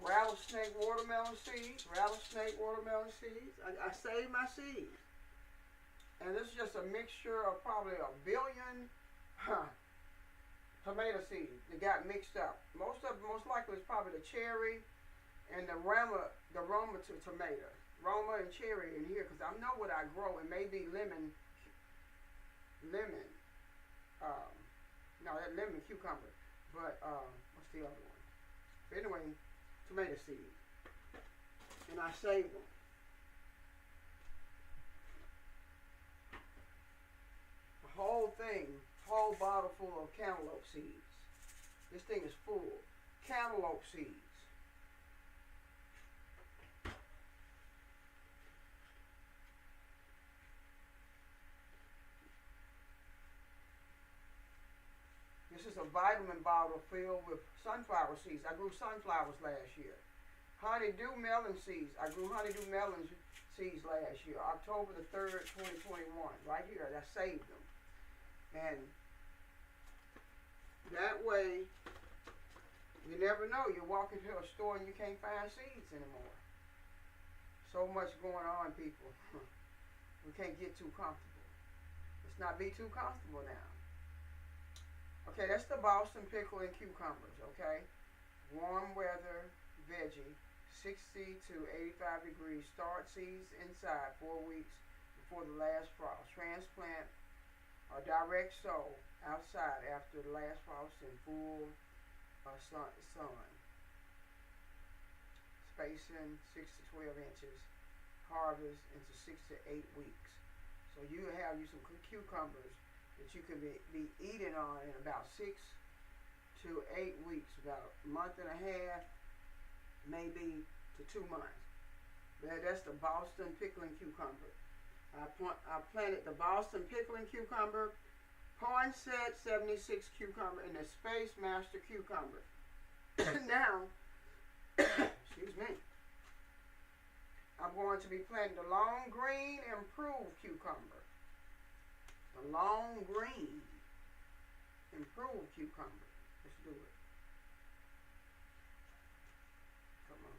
Rattlesnake watermelon seeds. I saved my seeds. And this is just a mixture of probably 1 billion tomato seeds that got mixed up. Most likely, is probably the cherry and the Roma tomato. Roma and cherry in here, because I know what I grow. It may be lemon. No, that lemon cucumber. But what's the other one? But anyway, tomato seeds. And I saved them. Whole bottle full of cantaloupe seeds. This thing is full. Cantaloupe seeds. This is a vitamin bottle filled with sunflower seeds. I grew sunflowers last year. Honeydew melon seeds. I grew honeydew melon seeds last year. October the 3rd, 2021. Right here. I saved them. And that way, you never know. You walk into a store and you can't find seeds anymore. So much going on, people. We can't get too comfortable. Let's not be too comfortable now. Okay, that's the Boston pickle and cucumbers, okay? Warm weather veggie, 60 to 85 degrees. Start seeds inside 4 weeks before the last frost. Transplant or direct sow outside after the last frost in full sun. Spacing 6 to 12 inches. Harvest into 6 to 8 weeks. So you have you some cucumbers that you can be eating on in about 6 to 8 weeks, about a month and a half, maybe to 2 months. That's the Boston pickling cucumber. I planted the Boston pickling cucumber, Poinsett 76 cucumber, and the Space Master cucumber. Now, excuse me, I'm going to be planting the long green improved cucumber. The long green improved cucumber. Let's do it. Come on.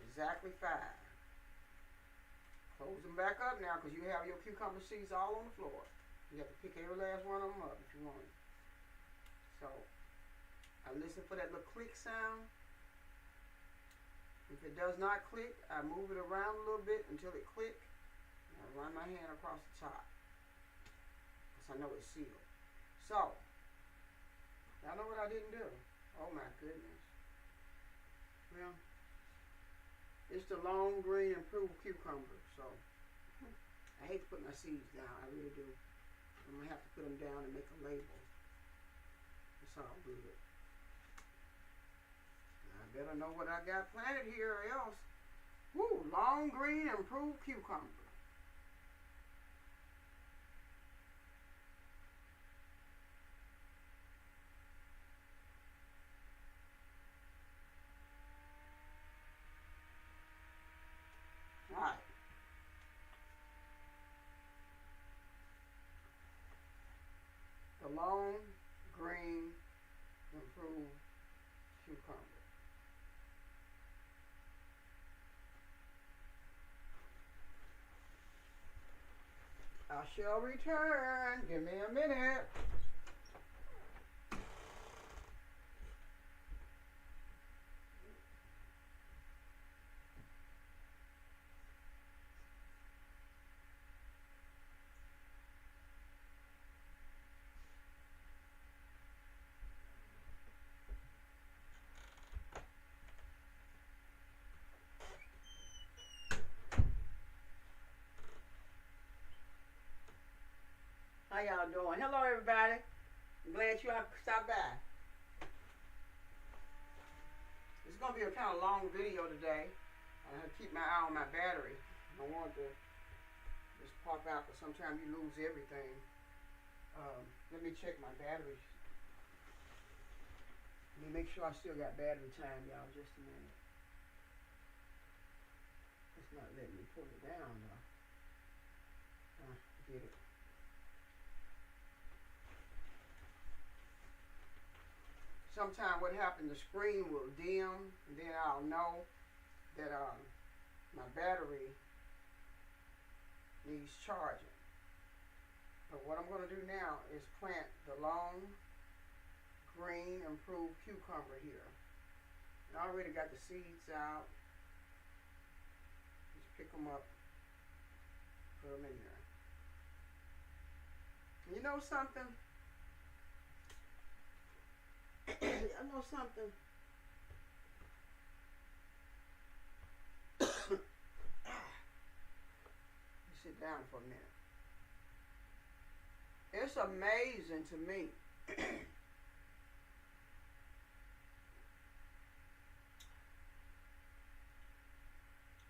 Exactly 5. Close them back up now, because you have your cucumber seeds all on the floor. You have to pick every last one of them up if you want it. So, I listen for that little click sound. If it does not click, I move it around a little bit until it clicks. And I run my hand across the top, because I know it's sealed. So, y'all know what I didn't do? Oh my goodness. Well, it's the long green improved cucumber. So, I hate to put my seeds down. I really do. I'm going to have to put them down and make a label. It's all good. I better know what I got planted here, or else. Woo, long green improved cucumber. All right. The long green improved cucumber. I shall return. Give me a minute. How y'all doing? Hello, everybody. I'm glad you all stopped by. It's going to be a kind of long video today. I have to keep my eye on my battery. I don't want to just pop out, because sometimes you lose everything. Let me check my battery. Let me make sure I still got battery time, y'all. Just a minute. It's not letting me pull it down, though. Get it. Sometimes what happens, the screen will dim, and then I'll know that my battery needs charging. But what I'm going to do now is plant the long green improved cucumber here. And I already got the seeds out. Just pick them up, put them in there. You know something? I know something. Sit down for a minute. It's amazing to me.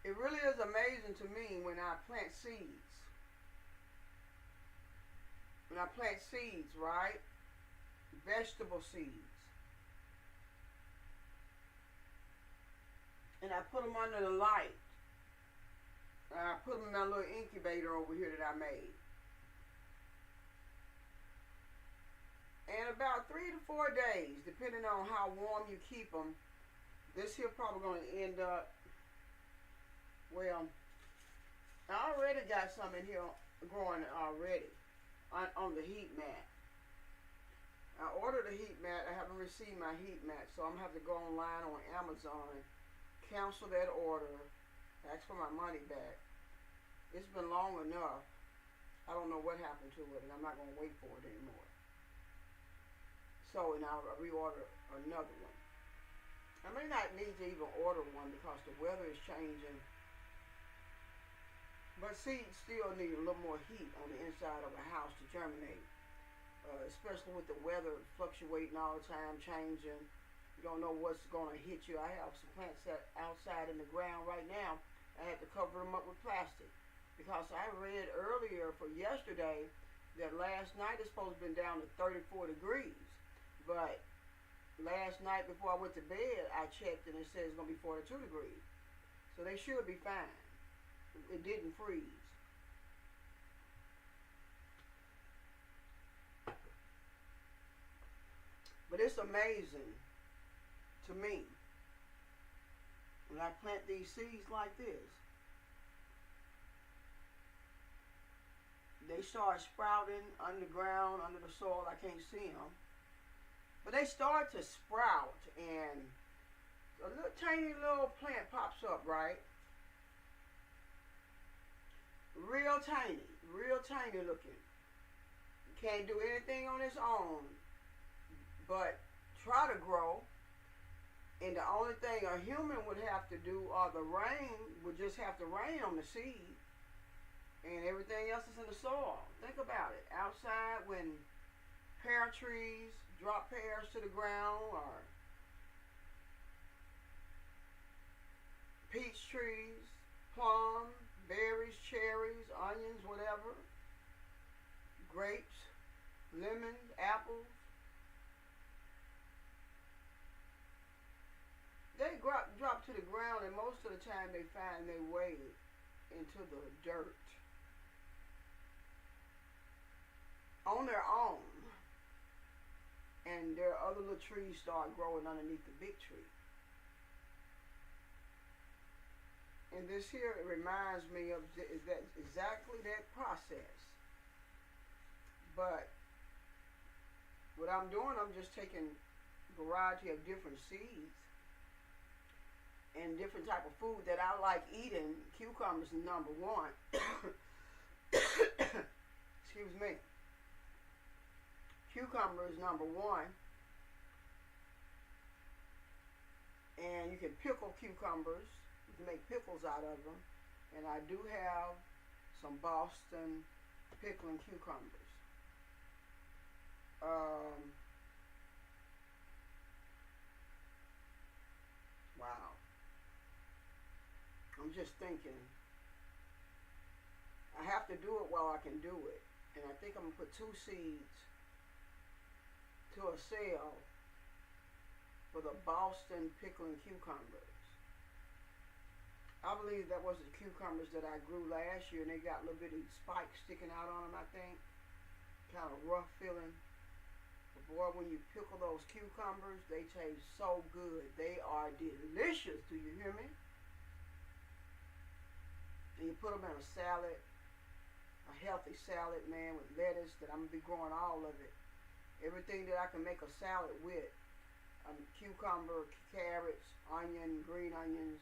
It really is amazing to me when I plant seeds. When I plant seeds, right? Vegetable seeds. And I put them under the light. I put them in that little incubator over here that I made. And about 3 to 4 days, depending on how warm you keep them, this here probably going to end up, well, I already got some in here growing already on the heat mat. I ordered a heat mat. I haven't received my heat mat, so I'm going to have to go online on Amazon, cancel that order, ask for my money back. It's been long enough. I don't know what happened to it, and I'm not going to wait for it anymore. So, and I'll reorder another one. I may not need to even order one because the weather is changing. But seeds still need a little more heat on the inside of a house to germinate. Especially with the weather fluctuating all the time, changing. You don't know what's going to hit you. I have some plants that outside in the ground right now. I had to cover them up with plastic. Because I read earlier for yesterday that last night it's supposed to have been down to 34 degrees. But last night before I went to bed, I checked and it says it's going to be 42 degrees. So they should be fine. It didn't freeze. But it's amazing to me when I plant these seeds like this. They start sprouting underground, under the soil. I can't see them. But they start to sprout and a little tiny little plant pops up, right? Real tiny looking. Can't do anything on its own but try to grow. And the only thing a human would have to do, or the rain would just have to rain on the seed, and everything else is in the soil. Think about it. Outside, when pear trees drop pears to the ground, or peach trees, plum, berries, cherries, onions, whatever, grapes, lemons, apples, they drop to the ground, and most of the time they find their way into the dirt on their own. and there are other little trees start growing underneath the big tree. And this here, it reminds me of exactly that process. But what I'm doing, I'm just taking a variety of different seeds and different type of food that I like eating. Cucumbers is number one. Excuse me. Cucumber is number one. And you can pickle cucumbers. You can make pickles out of them. And I do have some Boston pickling cucumbers. Wow. I'm just thinking, I have to do it while I can do it. And I think I'm going to put 2 seeds to a sale for the Boston pickling cucumbers. I believe that was the cucumbers that I grew last year, and they got a little bitty spikes sticking out on them, I think. Kind of rough feeling. But boy, when you pickle those cucumbers, they taste so good. They are delicious. Do you hear me? And you put them in a salad, a healthy salad, man, with lettuce that I'm going to be growing all of it. Everything that I can make a salad with. Cucumber, carrots, onion, green onions,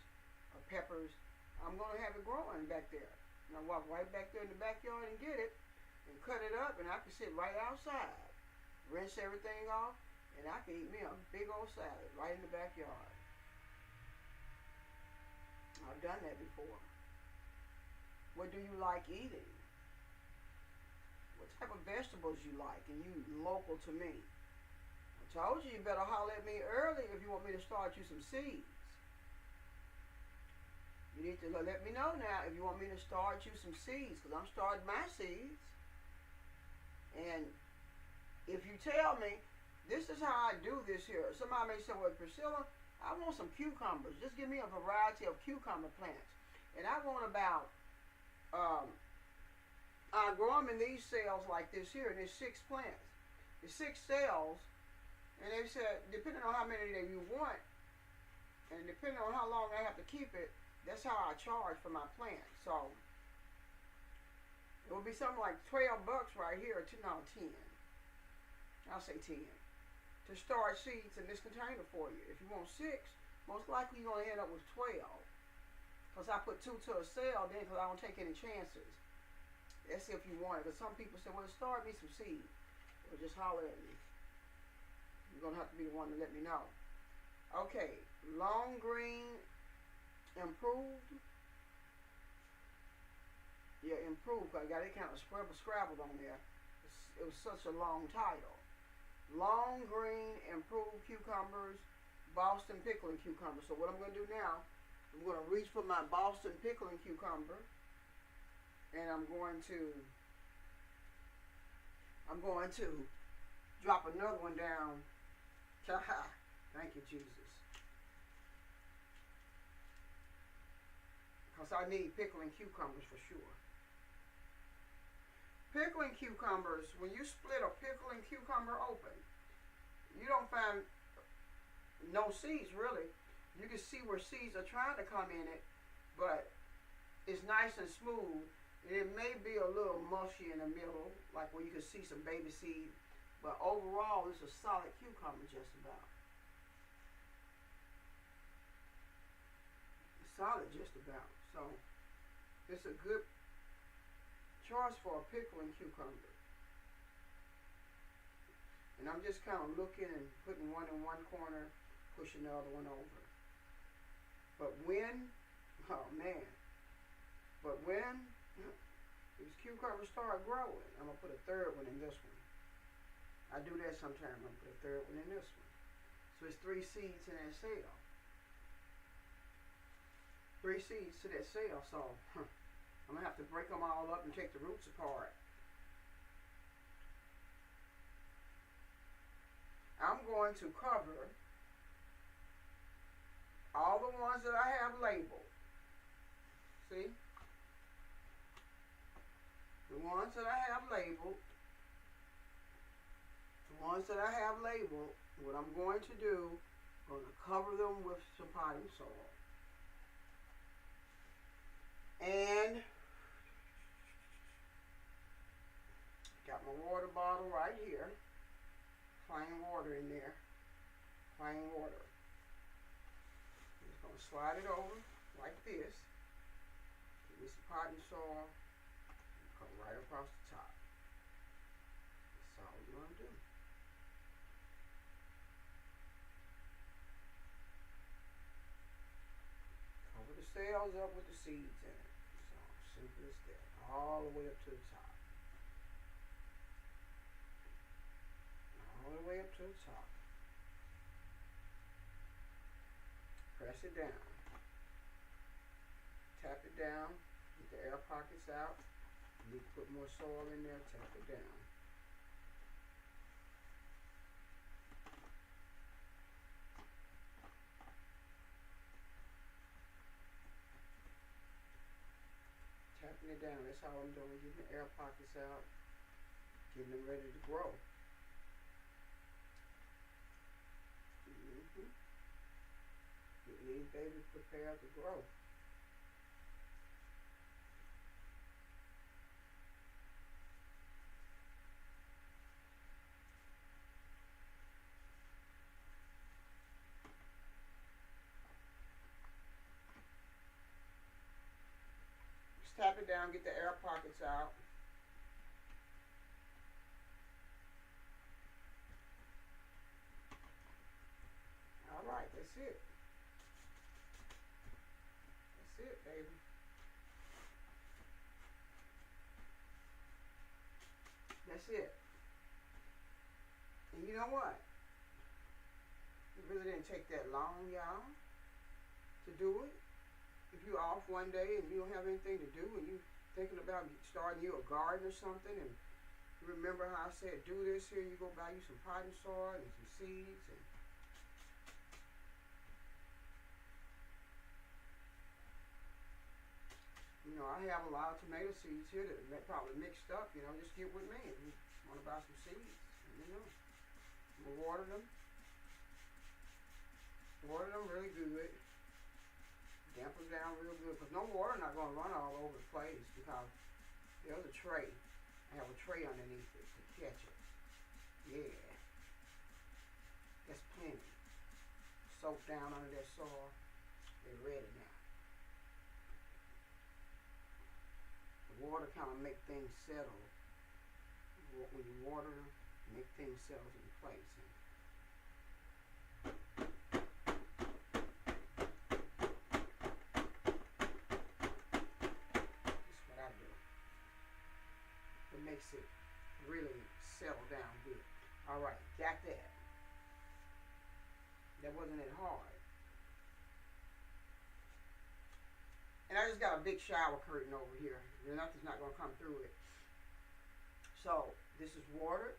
peppers. I'm going to have it growing back there. And I walk right back there in the backyard and get it and cut it up, and I can sit right outside, rinse everything off, and I can eat me a big old salad right in the backyard. I've done that before. What do you like eating? What type of vegetables you like, and you local to me? I told you better holler at me early if you want me to start you some seeds. You need to let me know now if you want me to start you some seeds, because I'm starting my seeds. And if you tell me, this is how I do this here. Somebody may say, well, Priscilla, I want some cucumbers. Just give me a variety of cucumber plants. And I want about, I grow them in these cells like this here, and there's 6 plants. There's 6 cells, and they said, depending on how many that you want, and depending on how long I have to keep it, that's how I charge for my plants. So it would be something like $12 right here, no, 10. I'll say 10. To start seeds in this container for you. If you want 6, most likely you're going to end up with 12. Because I put 2 to a sale then, because I don't take any chances. That's if you want it. Because some people say, well, start me some seeds. Well, just holler at me. You're going to have to be the one to let me know. Okay, long green improved. Yeah, improved. I got it kind of scrabbled on there. It was such a long title. Long green improved cucumbers, Boston pickling cucumber. So what I'm going to do now, I'm going to reach for my Boston pickling cucumber, and I'm going to drop another one down. Thank you, Jesus. Because I need pickling cucumbers for sure. Pickling cucumbers, when you split a pickling cucumber open, you don't find no seeds really. You can see where seeds are trying to come in it, but it's nice and smooth. It may be a little mushy in the middle, like where you can see some baby seed, but overall it's a solid cucumber just about. Solid just about. So it's a good choice for a pickling cucumber. And I'm just kind of looking and putting one in one corner, pushing the other one over. But when, oh man, but when these cucumbers start growing, I'm going to put a 3rd one in this one. I do that sometimes. I'm going to put a 3rd one in this one. So it's 3 seeds in that cell. 3 seeds to that cell, so I'm going to have to break them all up and take the roots apart. I'm going to cover all the ones that I have labeled. See? The ones that I have labeled, the ones that I have labeled, what I'm going to do, I'm going to cover them with some potting soil. And got my water bottle right here. Plain water in there. Plain water. I'm just going to slide it over like this. Give me some potting soil. And come right across the top. That's all we're going to do. Cover the cells up with the seeds in it. So simple as that. All the way up to the top. All the way up to the top. Press it down. Tap it down. Get the air pockets out. You need to put more soil in there. Tap it down. Tapping it down. That's all I'm doing. Getting the air pockets out. Getting them ready to grow. Getting these babies prepared to grow. Just tap it down, get the air pockets out. Alright, that's it. That's it, baby. That's it. And you know what? It really didn't take that long, y'all, to do it. If you're off one day and you don't have anything to do and you're thinking about starting you a garden or something, and you remember how I said do this here, you go buy you some potting soil and some seeds, and you know, I have a lot of tomato seeds here that probably mixed up. You know, just get with me if you want to buy some seeds. You know, we'll water them. Water them really good. Damp them down real good. Because no water not going to run all over the place, because there's a tray. I have a tray underneath it to catch it. Yeah. That's plenty. Soak down under that soil. They're ready now. Water kind of make things settle. When you water them, make things settle in place. That's what I do. It makes it really settle down good. Alright, got that. That wasn't that hard. And I just got a big shower curtain over here. Nothing's not going to come through it. So, this is watered.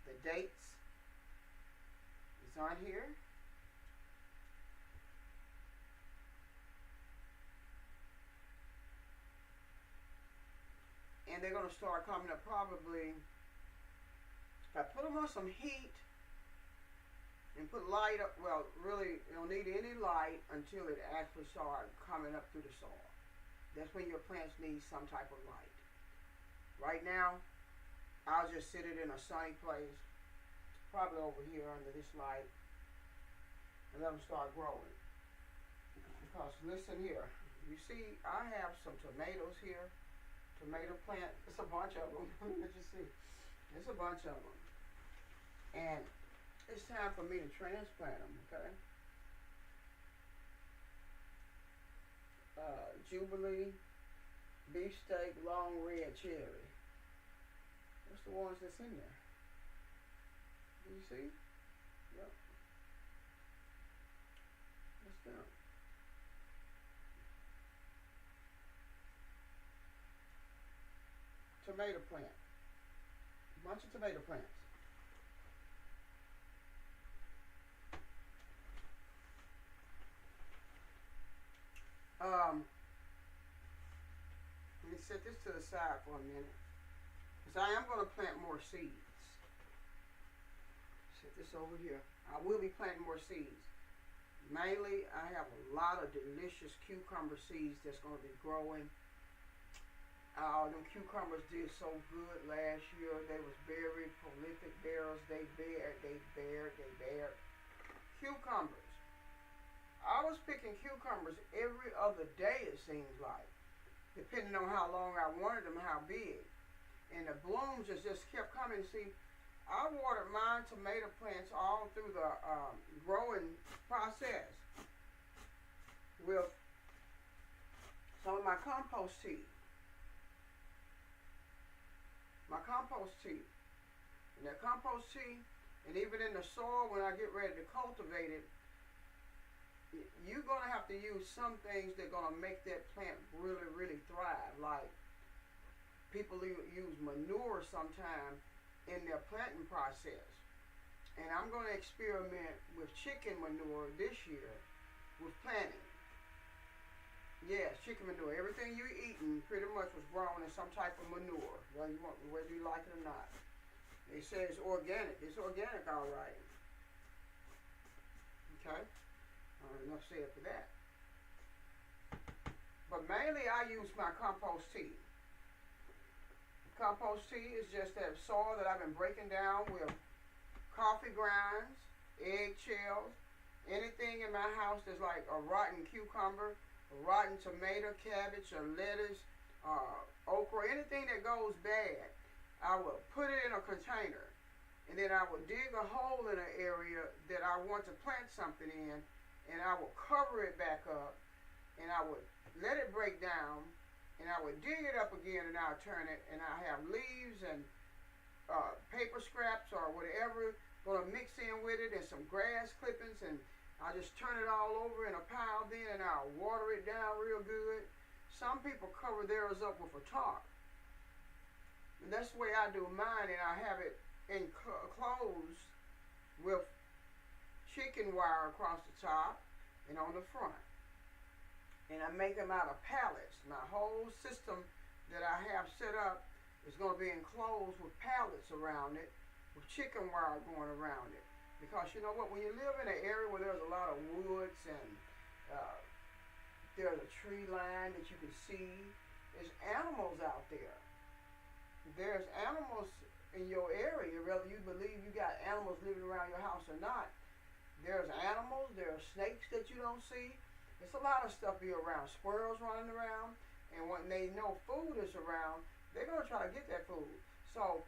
The dates is on here. And they're going to start coming up probably, if I put them on some heat, and put light up, well, really, you don't need any light until it actually starts coming up through the soil. That's when your plants need some type of light. Right now, I'll just sit it in a sunny place, probably over here under this light, and let them start growing. Because, listen here, you see, I have some tomatoes here, tomato plant, it's a bunch of them, let you see, it's a bunch of them. And it's time for me to transplant them, okay? Jubilee, beefsteak, long red cherry. What's the ones that's in there? Do you see? Yep. That's them. Tomato plant. A bunch of tomato plants. Let me set this to the side for a minute. because I am going to plant more seeds. Set this over here. I will be planting more seeds. Mainly, I have a lot of delicious cucumber seeds that's going to be growing. Them cucumbers did so good last year. They was very prolific bearers. They bared. Cucumbers. I was picking cucumbers every other day, it seems like, depending on how long I wanted them, how big. And the blooms just kept coming. See, I watered my tomato plants all through the growing process with some of my compost tea. And that compost tea, and even in the soil when I get ready to cultivate it, you're going to have to use some things that are going to make that plant really, really thrive. Like people use manure sometimes in their planting process. And I'm going to experiment with chicken manure this year with planting. Yes, chicken manure. Everything you're eating pretty much was grown in some type of manure, whether you like it or not. They say it's organic. It's organic, all right. Okay? Enough said for that. But mainly I use my compost tea. Compost tea is just that soil that I've been breaking down with coffee grinds, eggshells, anything in my house that's like a rotten cucumber, a rotten tomato, cabbage, or lettuce, okra, anything that goes bad, I will put it in a container, and then I will dig a hole in an area that I want to plant something in, and I will cover it back up, and I would let it break down, and I would dig it up again, and I'll turn it, and I have leaves and paper scraps or whatever going to mix in with it, and some grass clippings, and I just turn it all over in a pile then, and I'll water it down real good. Some people cover theirs up with a tarp. And that's the way I do mine, and I have it enclosed with chicken wire across the top and on the front. And I make them out of pallets. My whole system that I have set up is going to be enclosed with pallets around it, with chicken wire going around it. Because you know what, when you live in an area where there's a lot of woods and there's a tree line that you can see, there's animals out there. There's animals in your area, whether you believe you got animals living around your house or not. There's animals, there are snakes that you don't see. There's a lot of stuff be around. Squirrels running around, and when they know food is around, they're going to try to get that food. So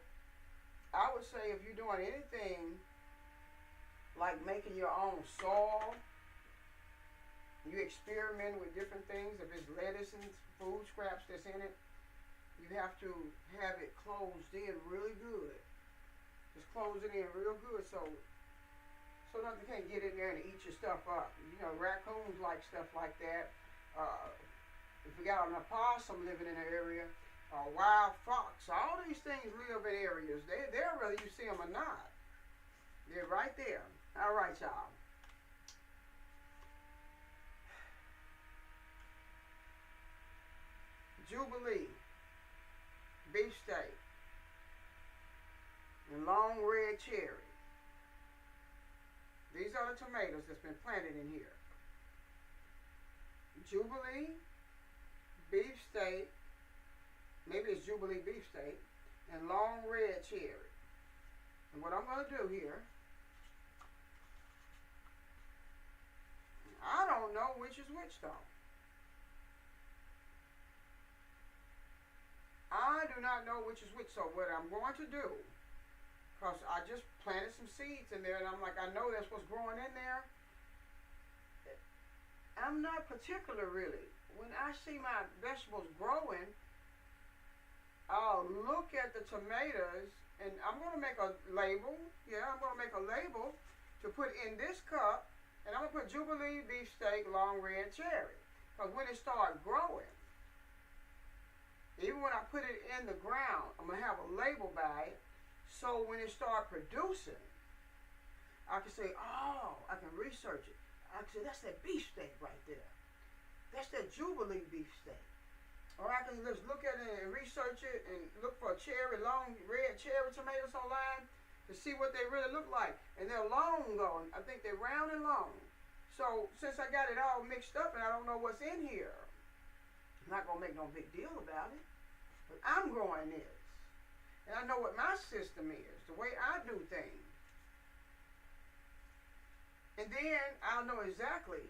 I would say if you're doing anything like making your own soil, you experiment with different things. If it's lettuce and food scraps that's in it, you have to have it closed in really good. Just close it in real good so nothing can't get in there and eat your stuff up. You know, raccoons like stuff like that. If we got an opossum living in an area, a wild fox, all these things live in areas. They're whether you see them or not. They're right there. All right, y'all. Jubilee, beefsteak, and long red cherry. These are the tomatoes that's been planted in here. Jubilee, beefsteak, maybe it's Jubilee beefsteak, and long red cherry. And what I'm going to do here, I don't know which is which though. I do not know which is which, so what I'm going to do, because I just planted some seeds in there, and I'm like, I know that's what's growing in there. I'm not particular really. When I see my vegetables growing, I'll look at the tomatoes, and I'm going to make a label. Yeah, I'm going to make a label to put in this cup, and I'm going to put Jubilee beefsteak long red cherry. Because when it starts growing, even when I put it in the ground, I'm going to have a label by it. So when it starts producing, I can say, oh, I can research it. I can say, that's that beefsteak right there. That's that Jubilee beefsteak. or I can just look at it and research it and look for long red cherry tomatoes online to see what they really look like. And they're long though. I think they're round and long. So since I got it all mixed up and I don't know what's in here, I'm not going to make no big deal about it. But I'm growing this. And I know what my system is, the way I do things. And then I'll know exactly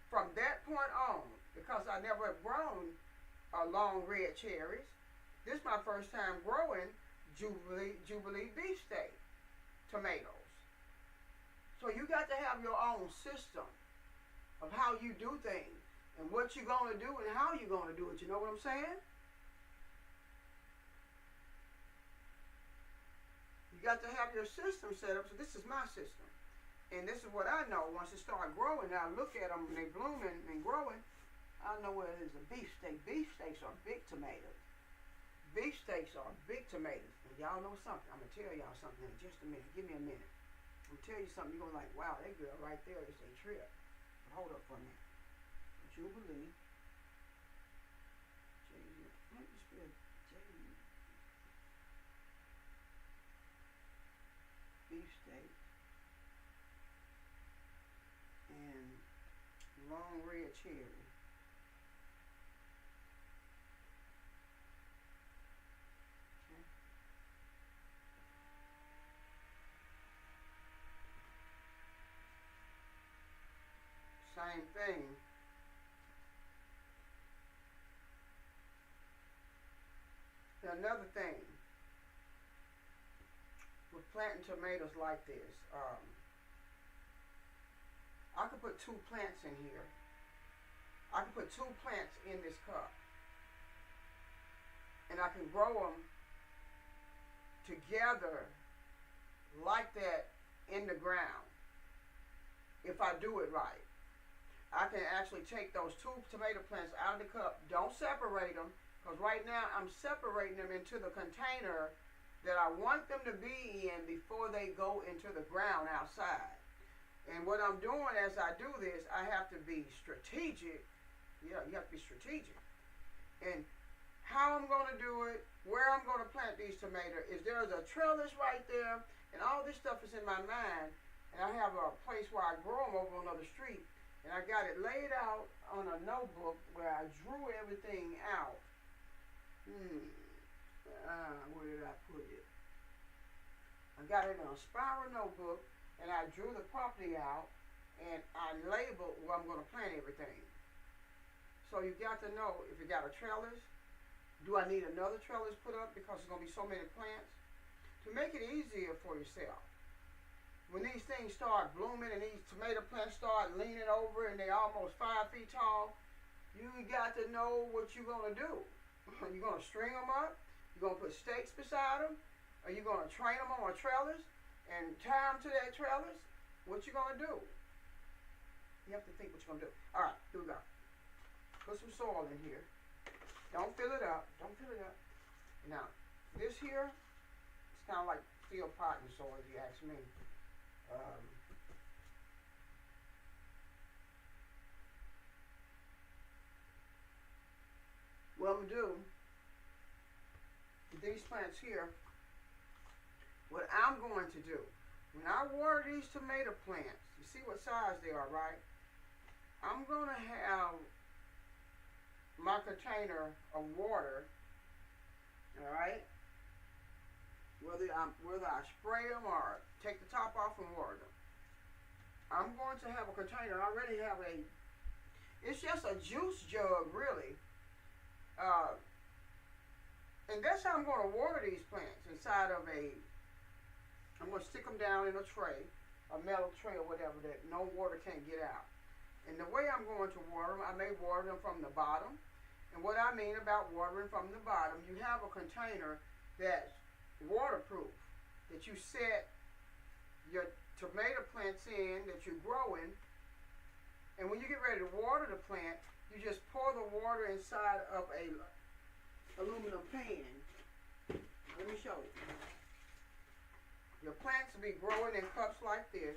from that point on, because I never have grown long red cherries. This is my first time growing Jubilee beefsteak tomatoes. So you got to have your own system of how you do things and what you're going to do and how you're going to do it. You know what I'm saying? You got to have your system set up. So this is my system. And this is what I know. Once it start growing, I look at them and they blooming and growing, I know where it is a beefsteak. Beefsteaks are big tomatoes. Beefsteaks are big tomatoes. And y'all know something. I'm going to tell y'all something in just a minute. Give me a minute. I'm going to tell you something. You're going to like, wow, that girl right there is a trip. But hold up for a minute. Jubilee. Let me spell beefsteak. And long red cherry. Same thing. Another thing with planting tomatoes like this, I could put 2 plants in here. I can put 2 plants in this cup, and I can grow them together like that in the ground if I do it right. I can actually take those 2 tomato plants out of the cup. Don't separate them, because right now I'm separating them into the container that I want them to be in before they go into the ground outside. And what I'm doing as I do this, I have to be strategic. Yeah, you have to be strategic. And how I'm going to do it, where I'm going to plant these tomatoes, is there's a trellis right there, and all this stuff is in my mind. And I have a place where I grow them over another street. And I got it laid out on a notebook where I drew everything out. Where did I put it? I got it in a spiral notebook, and I drew the property out, and I labeled where I'm going to plant everything. So you got to know, if you got a trellis, do I need another trellis put up because there's going to be so many plants? To make it easier for yourself. When these things start blooming and these tomato plants start leaning over and they're almost 5 feet tall, you got to know what you're going to do. You're going to string them up, you're going to put stakes beside them, or you're going to train them on a trellis and tie them to that trellis. What you going to do? You have to think what you're going to do. All right, here we go. Put some soil in here. Don't fill it up. Don't fill it up. Now, this here, it's kind of like steel potting soil, if you ask me. What I'm going to do with these plants here, what I'm going to do, when I water these tomato plants, you see what size they are, right? I'm going to have my container of water, all right? Whether I spray them or take the top off and water them. I'm going to have a container. I already have it's just a juice jug, really. And that's how I'm going to water these plants, inside of I'm going to stick them down in a tray, a metal tray or whatever that no water can get out. And the way I'm going to water them, I may water them from the bottom. And what I mean about watering from the bottom, you have a container that's waterproof, that you set your tomato plants in that you're growing, and when you get ready to water the plant, you just pour the water inside of a aluminum pan. Let me show you. Your plants will be growing in cups like this.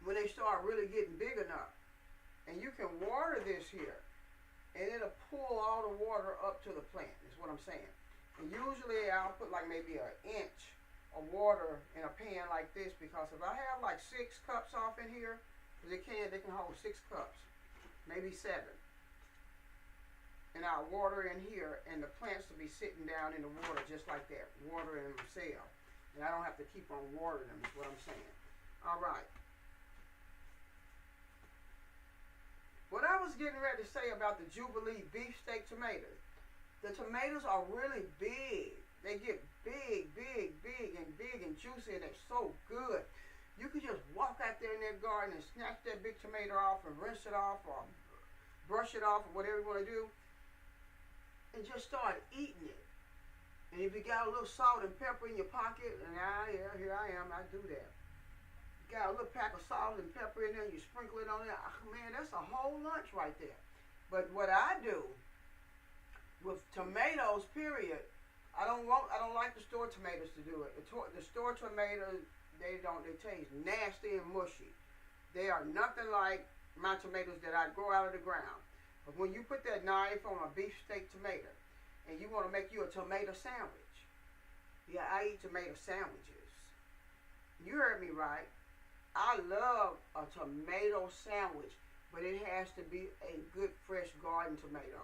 When they start really getting big enough And you can water this here, and it'll pull all the water up to the plant, is what I'm saying. And usually I'll put like maybe an inch of water in a pan like this, because if I have like 6 cups off in here, they can hold 6 cups, maybe 7. And I'll water in here, and the plants will be sitting down in the water just like that, watering themselves. And I don't have to keep on watering them, is what I'm saying. All right. What I was getting ready to say about the Jubilee beefsteak tomatoes, the tomatoes are really big. They get big, big, big, and juicy, and they're so good. You can just walk out there in that garden and snatch that big tomato off and rinse it off or brush it off or whatever you want to do, and just start eating it. And if you got a little salt and pepper in your pocket, and yeah, here I am, I do that. Got a little pack of salt and pepper in there, you sprinkle it on there. Oh, man, that's a whole lunch right there. But what I do with tomatoes, period, I don't like the store tomatoes to do it. The store tomatoes, they taste nasty and mushy. They are nothing like my tomatoes that I grow out of the ground. But when you put that knife on a beefsteak tomato, and you want to make you a tomato sandwich, yeah, I eat tomato sandwiches. You heard me right. I love a tomato sandwich, but it has to be a good fresh garden tomato.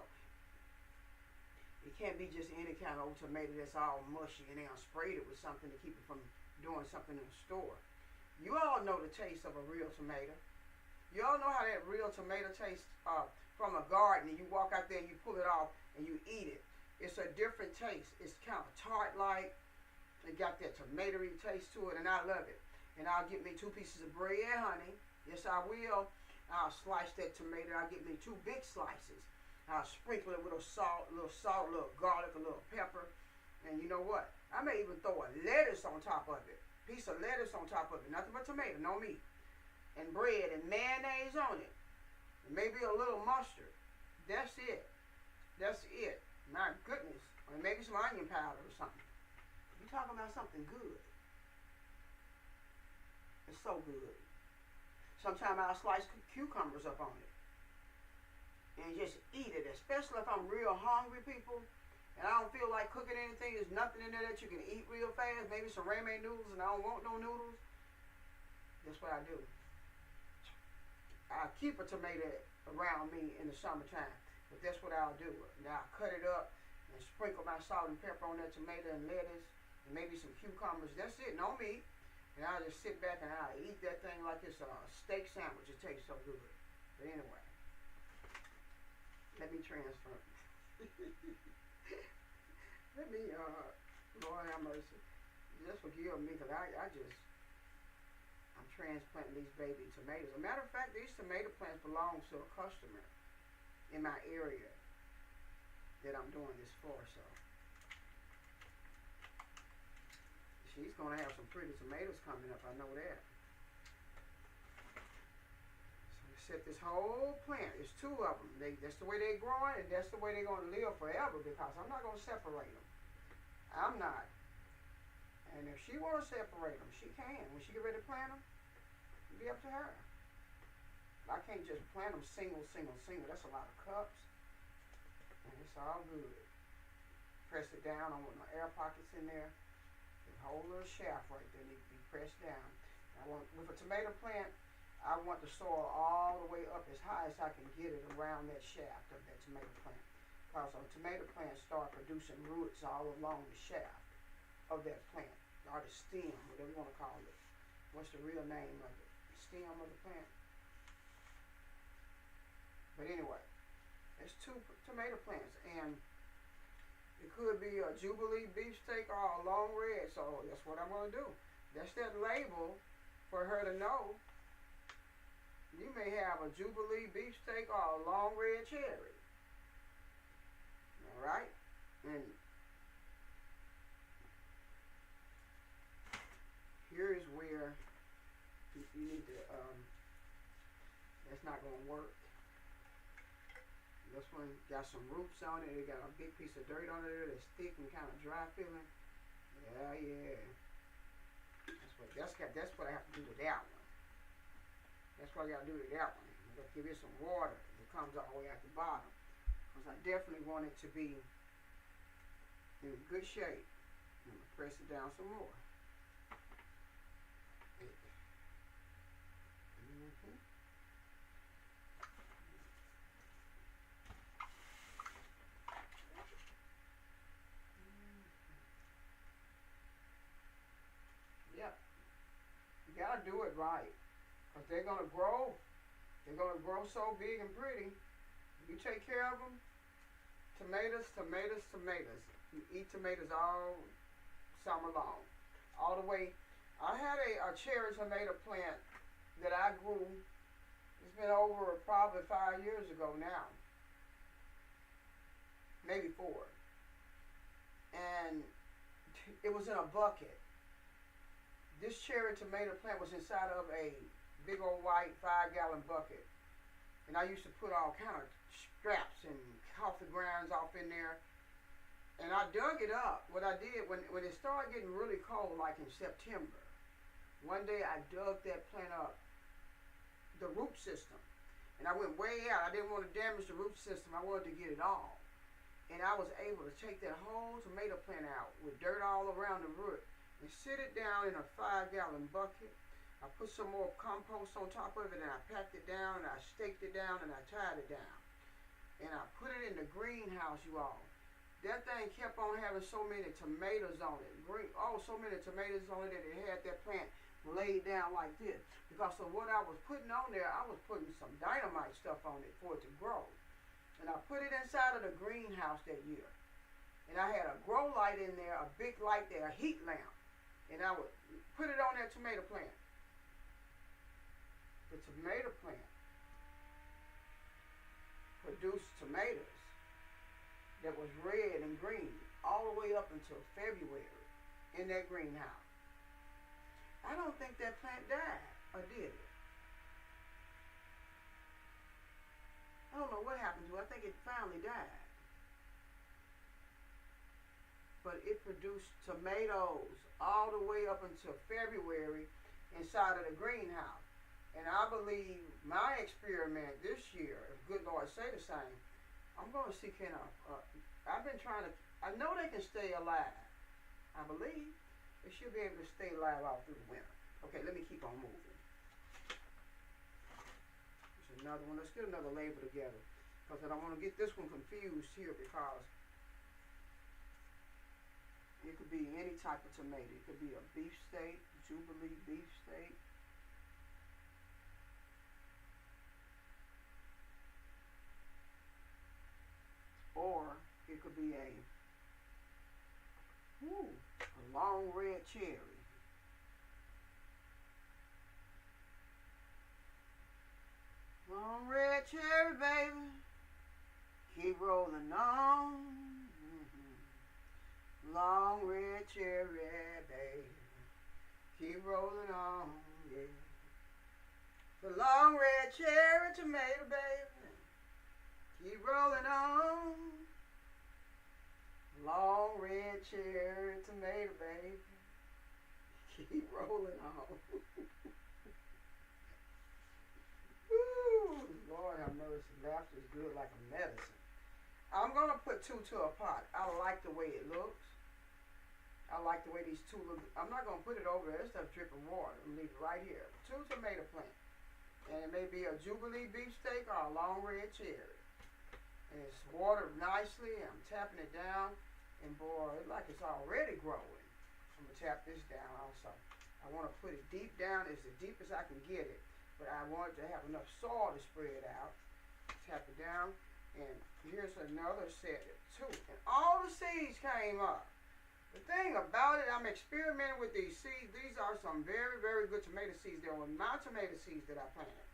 It can't be just any kind of old tomato that's all mushy and they sprayed it with something to keep it from doing something in the store. You all know the taste of a real tomato. You all know how that real tomato tastes from a garden, and you walk out there and you pull it off and you eat it. It's a different taste. It's kind of tart-like. It got that tomatoey taste to it, and I love it. And I'll get me 2 pieces of bread, honey. Yes, I will. I'll slice that tomato. I'll get me 2 big slices. I'll sprinkle it with a little garlic, a little pepper. And you know what? I may even throw a lettuce on top of it. Piece of lettuce on top of it. Nothing but tomato, no meat. And bread and mayonnaise on it. And maybe a little mustard. That's it. That's it. My goodness. Or maybe some onion powder or something. You're talking about something good. It's so good. Sometimes I'll slice cucumbers up on it and just eat it, especially if I'm real hungry, people, and I don't feel like cooking anything. There's nothing in there that you can eat real fast. Maybe some ramen noodles, and I don't want no noodles. That's what I do. I keep a tomato around me in the summertime, but that's what I'll do. Now I'll cut it up and sprinkle my salt and pepper on that tomato and lettuce and maybe some cucumbers. That's it, no meat. And I'll just sit back and I'll eat that thing like it's a steak sandwich. It tastes so good. But anyway, let me transfer. Let me, Lord have mercy. Just forgive me, because I'm transplanting these baby tomatoes. As a matter of fact, these tomato plants belong to a customer in my area that I'm doing this for, so. She's going to have some pretty tomatoes coming up, I know that. So we set this whole plant. It's 2 of them. That's the way they're growing, and that's the way they're going to live forever, because I'm not going to separate them. I'm not. And if she want to separate them, she can. When she get ready to plant them, it'll be up to her. I can't just plant them single. That's a lot of cups. And it's all good. Press it down. I want my air pockets in there. Whole little shaft right there needs to be pressed down. With a tomato plant, I want the soil all the way up as high as I can get it around that shaft of that tomato plant. Because a tomato plant start producing roots all along the shaft of that plant, or the stem, whatever you want to call it. What's the real name of it? Stem of the plant. But anyway, there's 2 tomato plants, and it could be a Jubilee beefsteak or a long red, so that's what I'm going to do. That's that label for her to know. You may have a Jubilee beefsteak or a long red cherry. All right? And here is where you need to, that's not going to work. This one got some roots on it. It got a big piece of dirt on it that's thick and kind of dry feeling. Yeah. That's what I have to do to that one. That's what I got to do to that one. But give it some water that comes all the way at the bottom. Because I definitely want it to be in good shape. I'm going to press it down some more. Yep. You gotta do it right. Because they're gonna grow. They're gonna grow so big and pretty. You take care of them. Tomatoes, tomatoes, tomatoes. You eat tomatoes all summer long. All the way. I had a cherry tomato plant that I grew. It's been over probably 5 years ago now. Maybe 4. And it was in a bucket. This cherry tomato plant was inside of a big old white 5-gallon bucket. And I used to put all kind of straps and coffee grounds off in there. And I dug it up. What I did, when it started getting really cold, like in September, one day I dug that plant up, the root system. And I went way out. I didn't want to damage the root system. I wanted to get it all. And I was able to take that whole tomato plant out with dirt all around the root and sit it down in a 5-gallon bucket. I put some more compost on top of it, and I packed it down, and I staked it down, and I tied it down. And I put it in the greenhouse, you all. That thing kept on having so many tomatoes on it. So many tomatoes on it that it had that plant laid down like this. Because of what I was putting on there, I was putting some dynamite stuff on it for it to grow. And I put it inside of the greenhouse that year. And I had a grow light in there, a big light there, a heat lamp. And I would put it on that tomato plant. The tomato plant produced tomatoes that was red and green all the way up until February in that greenhouse. I don't think that plant died, or did it? I don't know what happened to it. I think it finally died. But it produced tomatoes all the way up until February inside of the greenhouse. And I believe my experiment this year, if good Lord say the same, I'm going to see I've been trying to, I know they can stay alive. I believe they should be able to stay alive all through the winter. Okay, let me keep on moving. There's another one. Let's get another label together. Because I don't want to get this one confused here, because it could be any type of tomato. It could be a beefsteak, Jubilee beefsteak. Or it could be a long red cherry. Long red cherry, baby. Keep rolling on. Long red cherry, baby. Keep rolling on, yeah. The long red cherry tomato, baby. Keep rolling on. Long red cherry tomato, baby. Keep rolling on. Woo! Lord have mercy. Laughter is good like a medicine. I'm going to put 2 to a pot. I like the way it looks. I like the way these 2 look. I'm not going to put it over there. This stuff dripping water. I'm going to leave it right here. 2 tomato plants. And it may be a Jubilee beefsteak or a long red cherry. And it's watered nicely. I'm tapping it down. And boy, it's like it's already growing. I'm going to tap this down also. I want to put it deep down. It's as deep as I can get it. But I want it to have enough soil to spread out. Tap it down. And here's another set too. And all the seeds came up. The thing about it, I'm experimenting with these seeds. These are some very, very good tomato seeds. They were my tomato seeds that I planted.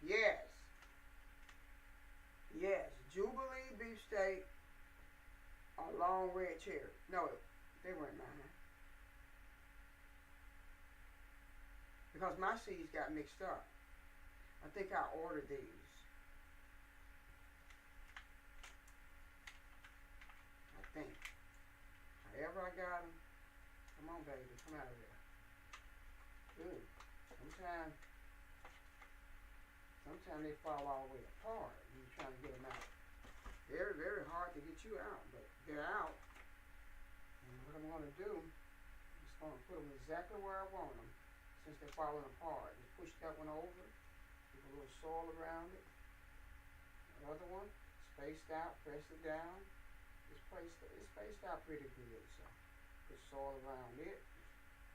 Yes. Yes. Jubilee beefsteak or long red cherry. No, they weren't mine. Because my seeds got mixed up. I think I ordered these. I think. However I got them. Come on, baby. Come out of there. Good. Sometimes Sometimes they fall all the way apart when you're trying to get them out. Very, very hard to get you out, but they're out. And what I'm going to do, I'm just going to put them exactly where I want them, since they're falling apart. Just push that one over, give a little soil around it. The other one, spaced out, press it down. It's spaced out pretty good, so put soil around it,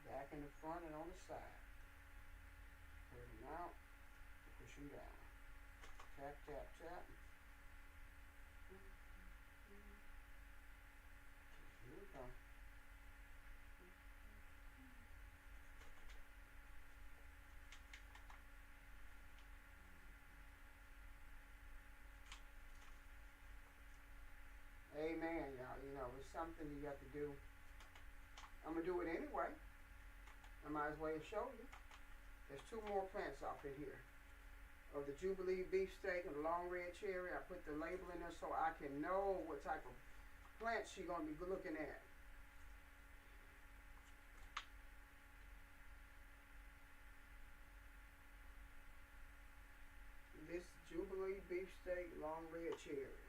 back in the front and on the side. Pull them out, push them down. Tap, tap, tap. Here we go. Amen, y'all. You know, it's something you got to do. I'm going to do it anyway. I might as well show you. There's 2 more plants off in here. Of the Jubilee beefsteak and the long red cherry. I put the label in there so I can know what type of plants you're going to be looking at. This Jubilee beefsteak long red cherry.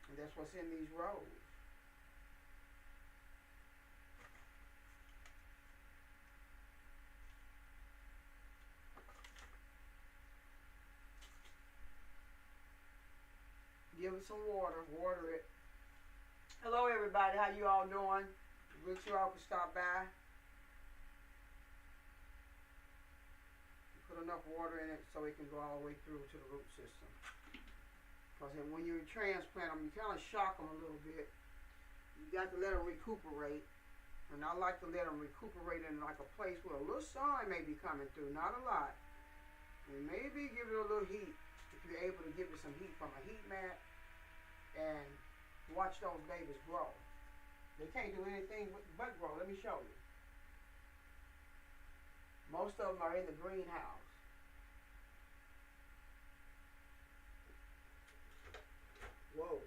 And that's what's in these rows. Give it some water, water it. Hello everybody, how you all doing? Wish you all could stop by. Put enough water in it so it can go all the way through to the root system. Because when you transplant them, you kind of shock them a little bit. You got to let them recuperate. And I like to let them recuperate in like a place where a little sun may be coming through, not a lot. And maybe give it a little heat. If you're able to give it some heat from a heat mat. And watch those babies grow. They can't do anything but grow. Let me show you. Most of them are in the greenhouse. Whoa.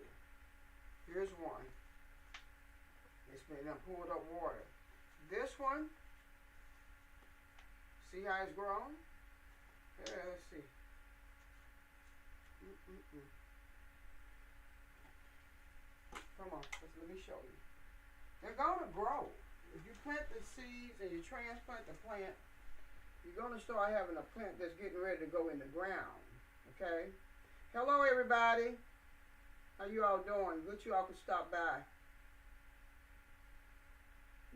Here's one. It's been pulled up water. This one, see how it's grown? Yeah, let's see. Come on, let me show you. They're going to grow. If you plant the seeds and you transplant the plant, you're going to start having a plant that's getting ready to go in the ground. Okay? Hello, everybody. How you all doing? Good you all can stop by.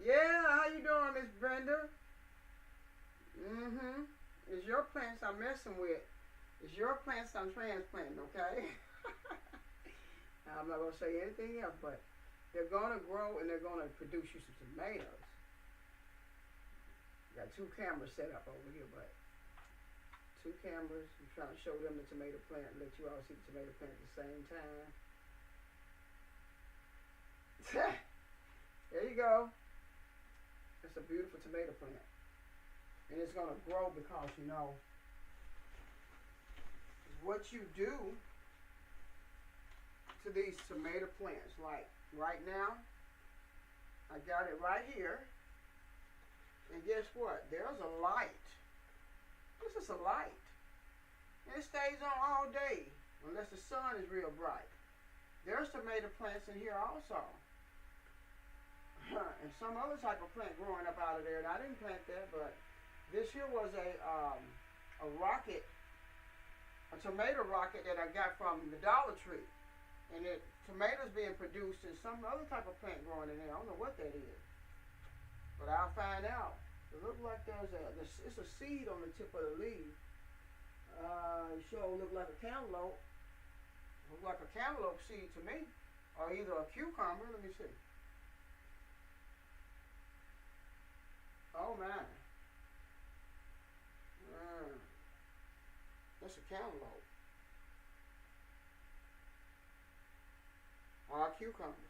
Yeah, how you doing, Miss Brenda? It's your plants I'm messing with. It's your plants I'm transplanting, okay? I'm not going to say anything else, but they're going to grow and they're going to produce you some tomatoes. Got 2 cameras set up over here, but 2 cameras. I'm trying to show them the tomato plant and let you all see the tomato plant at the same time. There you go. That's a beautiful tomato plant. And it's going to grow because, you know, what you do to these tomato plants, like right now, I got it right here. And guess what? There's a light. This is a light. And it stays on all day unless the sun is real bright. There's tomato plants in here also. And some other type of plant growing up out of there. And I didn't plant that, but this here was a rocket, a tomato rocket that I got from the Dollar Tree. And tomatoes being produced and some other type of plant growing in there. I don't know what that is. But I'll find out. It looks like it's a seed on the tip of the leaf. It sure look like a cantaloupe. Look like a cantaloupe seed to me. Or either a cucumber. Let me see. Oh my. That's a cantaloupe. Or a cucumber.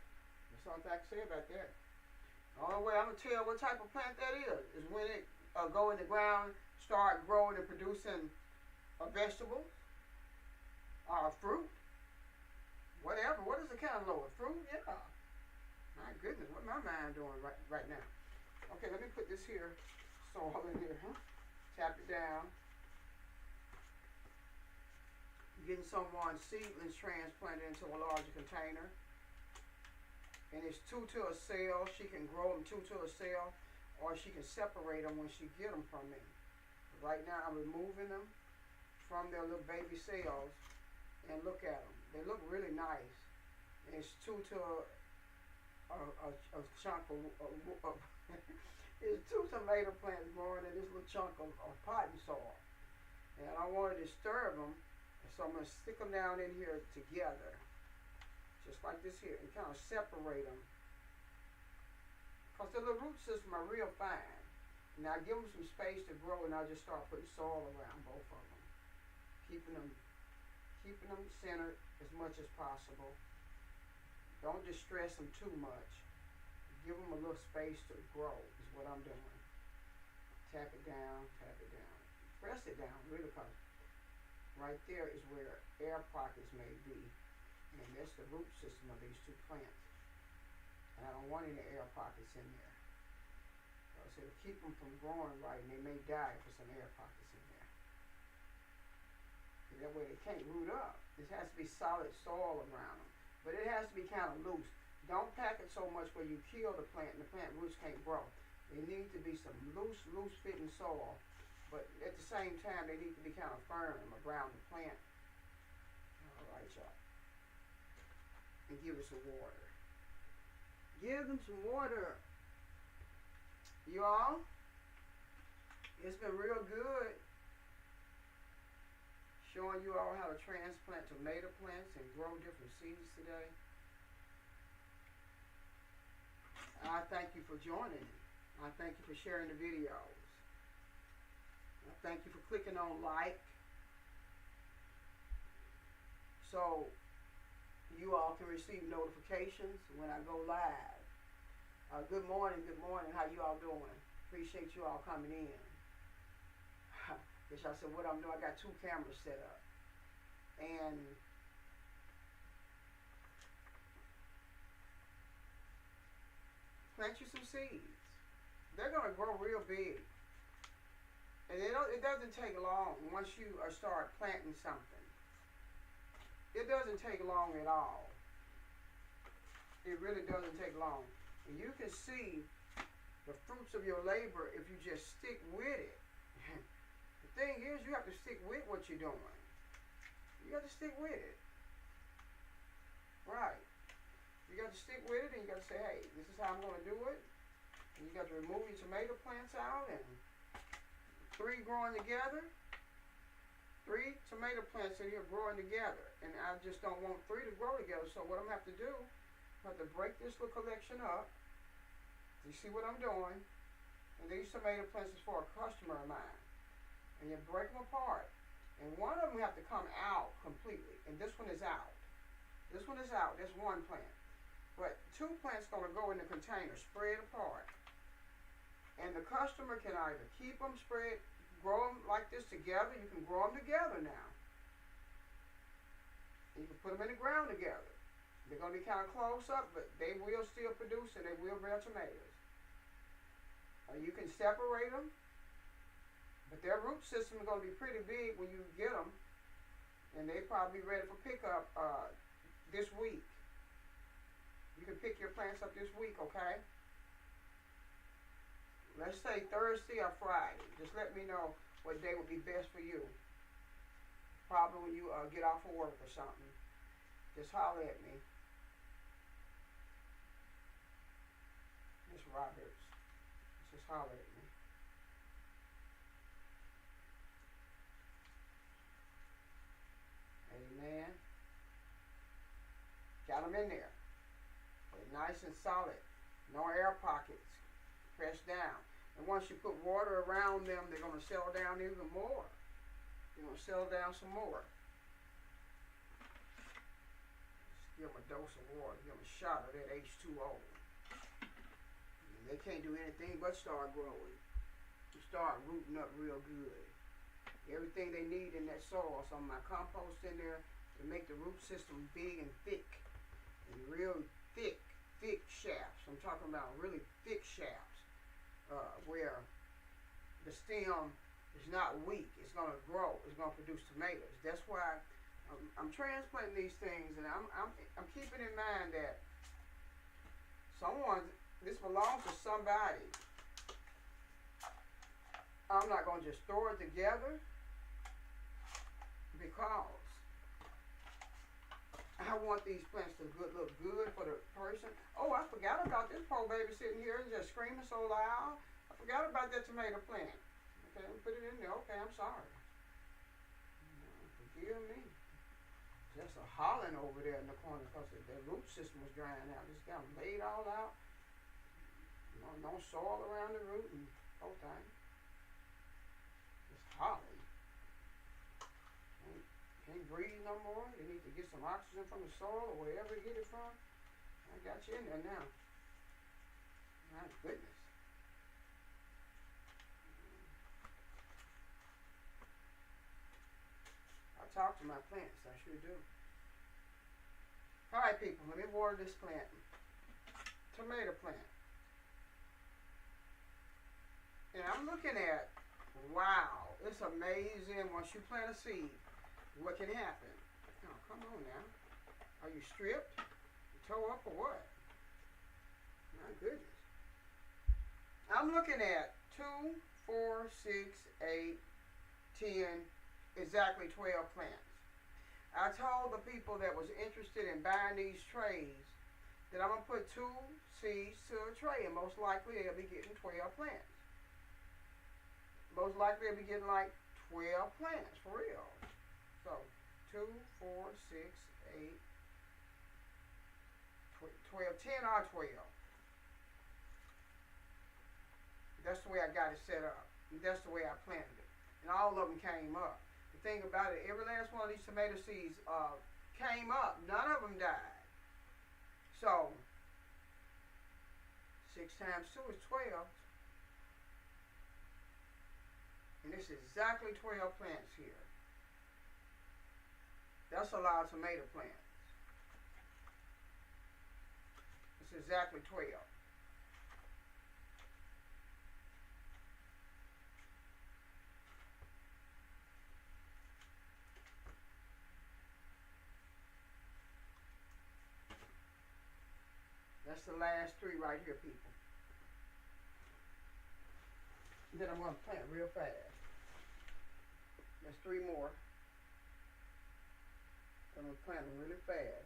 That's all I can say about that. The only way I'm going to tell what type of plant that is when it go in the ground, start growing and producing a vegetable or a fruit. Whatever. What is a cantaloupe? A fruit? Yeah. My goodness, what my mind doing right now? Okay, let me put this here soil in here. Tap it down. someone seedlings transplanted into a larger container. And it's 2 to a cell. She can grow them 2 to a cell, or she can separate them when she get them from me. Right now I'm removing them from their little baby cells, and look at them. They look really nice. And it's 2 to a chunk of it's 2 tomato plants growing in this little chunk of potting soil. And I don't want to disturb them, so I'm going to stick them down in here together, just like this here, and kind of separate them. Because the little root system are real fine. Now give them some space to grow, and I'll just start putting soil around both of them, keeping them centered as much as possible. Don't distress them too much. Give them a little space to grow is what I'm doing. Tap it down, press it down, really, because right there is where air pockets may be, and that's the root system of these 2 plants. And I don't want any air pockets in there. So it'll keep them from growing right, and they may die for some air pockets in there. And that way they can't root up. This has to be solid soil around them, but it has to be kind of loose. Don't pack it so much where you kill the plant and the plant roots can't grow. They need to be some loose fitting soil, but at the same time they need to be kind of firm around the plant. Alright, y'all. And give it some water. Give them some water. You all, it's been real good showing you all how to transplant tomato plants and grow different seeds today. I thank you for joining me. I thank you for sharing the videos. I thank you for clicking on like, so you all can receive notifications when I go live. Good morning, how you all doing? Appreciate you all coming in. Guess I said what I'm doing, I got 2 cameras set up. And plant you some seeds. They're going to grow real big. And it doesn't take long once you start planting something. It doesn't take long at all. It really doesn't take long. And you can see the fruits of your labor if you just stick with it. The thing is, you have to stick with what you're doing. You got to stick with it. Right. You got to stick with it, and you got to say, hey, this is how I'm going to do it. And you got to remove your tomato plants out, and 3 growing together. 3 tomato plants in here growing together. And I just don't want 3 to grow together. So what I'm going to have to do, I have to break this little collection up. You see what I'm doing? And these tomato plants is for a customer of mine. And you break them apart. And one of them have to come out completely. And this one is out. This one is out. There's 1 plant. But 2 plants going to go in the container, spread apart. And the customer can either keep them spread, grow them like this together. You can grow them together now. And you can put them in the ground together. They're going to be kind of close up, but they will still produce and they will bear tomatoes. You can separate them, but their root system is going to be pretty big when you get them, and they probably be ready for pickup this week. You can pick your plants up this week, okay? Let's say Thursday or Friday. Just let me know what day would be best for you. Probably when you get off of work or something. Just holler at me. Miss Roberts. Just holler at me. Amen. Got them in there. They're nice and solid. No air pockets. Press down. And once you put water around them, they're going to settle down even more. They're going to settle down some more. Just give them a dose of water. Give them a shot of that H2O. And they can't do anything but start growing. Start rooting up real good. Everything they need in that soil. Some of my compost in there to make the root system big and thick. And real thick shafts. I'm talking about really thick shafts. Where the stem is not weak. It's going to grow. It's going to produce tomatoes. That's why I'm transplanting these things, and I'm keeping in mind that this belongs to somebody. I'm not going to just throw it together because I want these plants to look good for the person. Oh, I forgot about this poor baby sitting here and just screaming so loud. I forgot about that tomato plant. Okay, let me put it in there. Okay, I'm sorry. Forgive me. Just a hollering over there in the corner because the root system was drying out. Just got them laid all out. No soil around the root and whole thing. Just hollering. Can't breathe no more. You need to get some oxygen from the soil or wherever you get it from. I got you in there now. My goodness. I talk to my plants. I sure do. All right, people. Let me water this plant. Tomato plant. And I'm looking at, wow, it's amazing once you plant a seed. What can happen? Oh, come on now. Are you stripped? You toe up or what? My goodness. I'm looking at 2, 4, 6, 8, 10, exactly 12 plants. I told the people that was interested in buying these trays that I'm going to put 2 seeds to a tray, and most likely they'll be getting 12 plants. Most likely they'll be getting like 12 plants, for real. So, 2, 4, 6, 8, 12, 10 or 12. That's the way I got it set up. That's the way I planted it. And all of them came up. The thing about it, every last one of these tomato seeds came up. None of them died. So, 6 times 2 is 12. And this is exactly 12 plants here. That's a lot of tomato plants. It's exactly 12. That's the last 3 right here, people. Then I'm going to plant real fast. There's 3 more. I'm going to plant them really fast.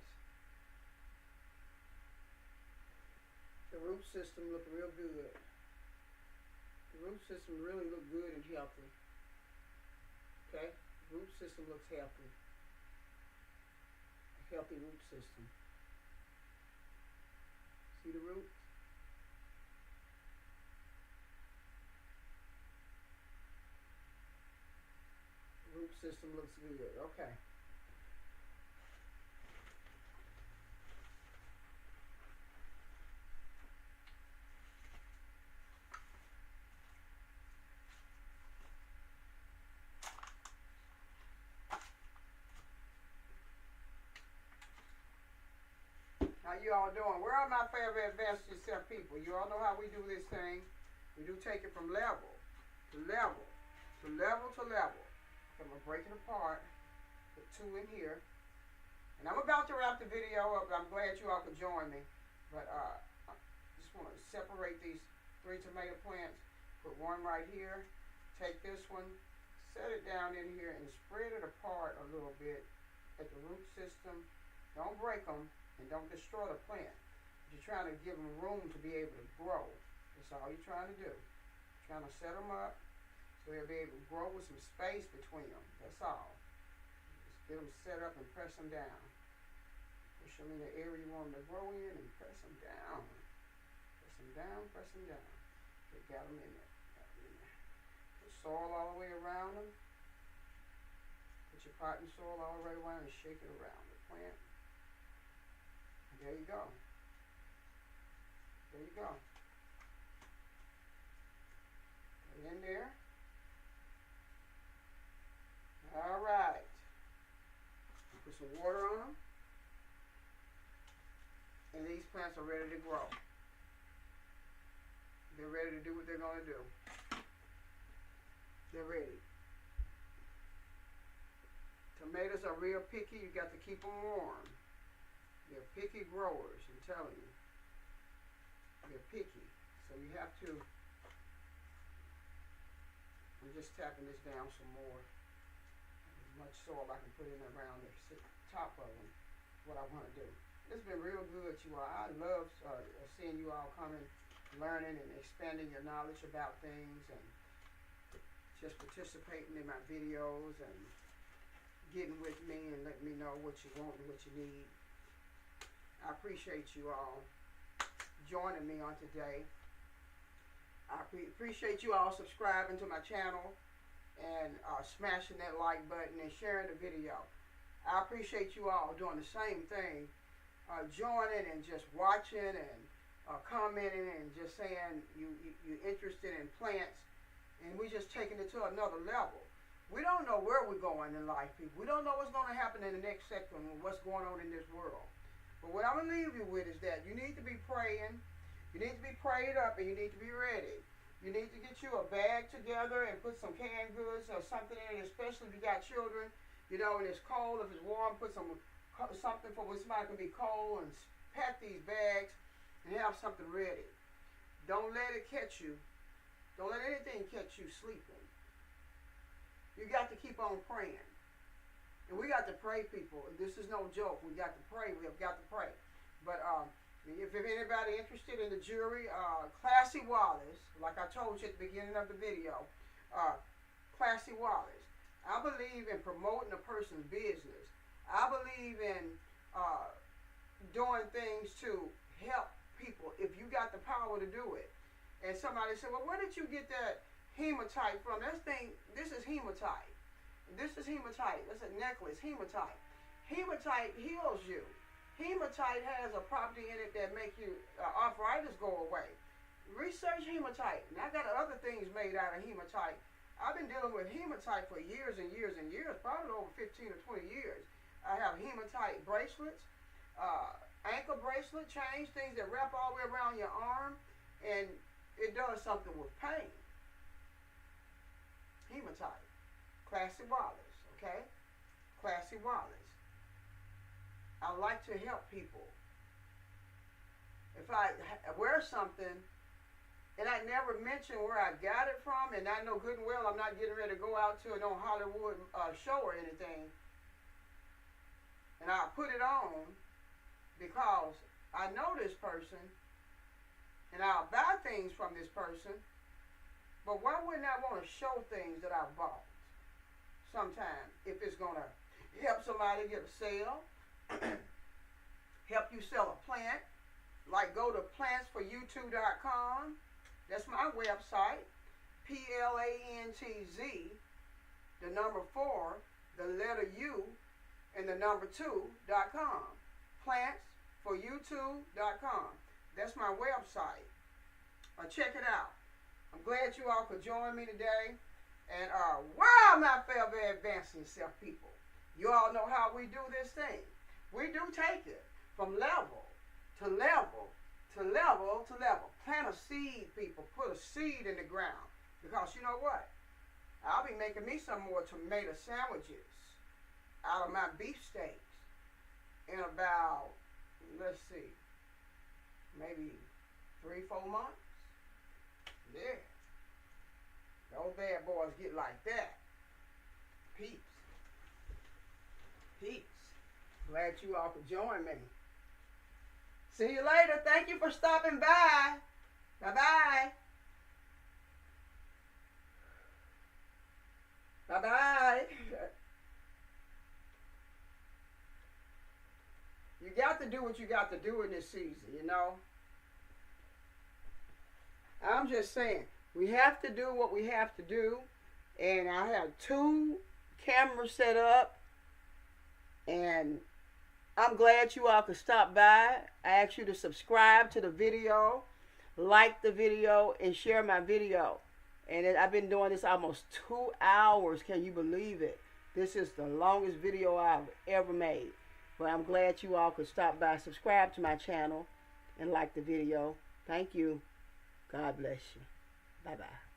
The root system look real good. The root system really look good and healthy. Okay? The root system looks healthy. A healthy root system. See the roots? The root system looks good. Okay. How you all doing? Where are my favorite advanced yourself people? You all know how we do this thing. We do take it from level to level to level to level. So I'm going to break it apart. Put 2 in here. And I'm about to wrap the video up. I'm glad you all could join me. But I just want to separate these 3 tomato plants. Put 1 right here. Take this one. Set it down in here and spread it apart a little bit at the root system. Don't break them. And don't destroy the plant. You're trying to give them room to be able to grow. That's all you're trying to do. You're trying to set them up so they'll be able to grow with some space between them. That's all. Just get them set up and press them down. Push them in the area you want them to grow in and press them down. Press them down, press them down. They got them in there. Put soil all the way around them. Put your pot and soil all the way around and shake it around the plant. There you go. There you go. Put it in there. All right. Put some water on them. And these plants are ready to grow. They're ready to do what they're going to do. They're ready. Tomatoes are real picky. You got to keep them warm. They're picky growers, I'm telling you. They're picky. So you have to, I'm just tapping this down some more. As much soil I can put in around the top of them. What I want to do. It's been real good, you all. I love seeing you all coming, learning and expanding your knowledge about things, and just participating in my videos and getting with me and letting me know what you want and what you need. I appreciate you all joining me on today. I appreciate you all subscribing to my channel and smashing that like button and sharing the video. I appreciate you all doing the same thing, joining and just watching and commenting and just saying you're interested in plants, and we're just taking it to another level. We don't know where we're going in life, people. We don't know what's going to happen in the next second and what's going on in this world. But what I'm going to leave you with is that you need to be praying, you need to be prayed up, and you need to be ready. You need to get you a bag together and put some canned goods or something in it, especially if you got children. You know, and it's cold, if it's warm, put something for when somebody can be cold, and pack these bags and have something ready. Don't let it catch you. Don't let anything catch you sleeping. You got to keep on praying. And we got to pray, people. This is no joke. We got to pray. We have got to pray. But if anybody interested in the jewelry, Classy Wallace, like I told you at the beginning of the video, Classy Wallace. I believe in promoting a person's business. I believe in doing things to help people if you got the power to do it. And somebody said, well, where did you get that hematite from? This is hematite. This is hematite. That's a necklace, hematite. Hematite heals you. Hematite has a property in it that make you arthritis go away. Research hematite. And I got other things made out of hematite. I've been dealing with hematite for years and years and years, probably over 15 or 20 years. I have hematite bracelets, ankle bracelet, chains, things that wrap all the way around your arm, and it does something with pain. Hematite. Classy Wallace, okay? Classy Wallace. I like to help people. If I wear something, and I never mention where I got it from, and I know good and well I'm not getting ready to go out to no Hollywood show or anything. And I put it on because I know this person, and I'll buy things from this person, but why wouldn't I want to show things that I bought sometime if it's going to help somebody get a sale, help you sell a plant, like go to plantsforyou2.com. That's my website, PLANTZ, the number 4, the letter U, and the number 2.com. Plantsforyou2.com. That's my website. Check it out. I'm glad you all could join me today. And wow, not forever advancing yourself, people. You all know how we do this thing. We do take it from level to level to level to level. Plant a seed, people. Put a seed in the ground. Because you know what? I'll be making me some more tomato sandwiches out of my beef steaks in about, let's see, maybe 3-4 months. Yeah. Those bad boys get like that. Peeps. Peeps. Glad you all could join me. See you later. Thank you for stopping by. Bye-bye. Bye-bye. You got to do what you got to do in this season, you know. I'm just saying, we have to do what we have to do. And I have 2 cameras set up. And I'm glad you all could stop by. I ask you to subscribe to the video, like the video, and share my video. And I've been doing this almost 2 hours. Can you believe it? This is the longest video I've ever made. But I'm glad you all could stop by, subscribe to my channel, and like the video. Thank you. God bless you. Bye-bye.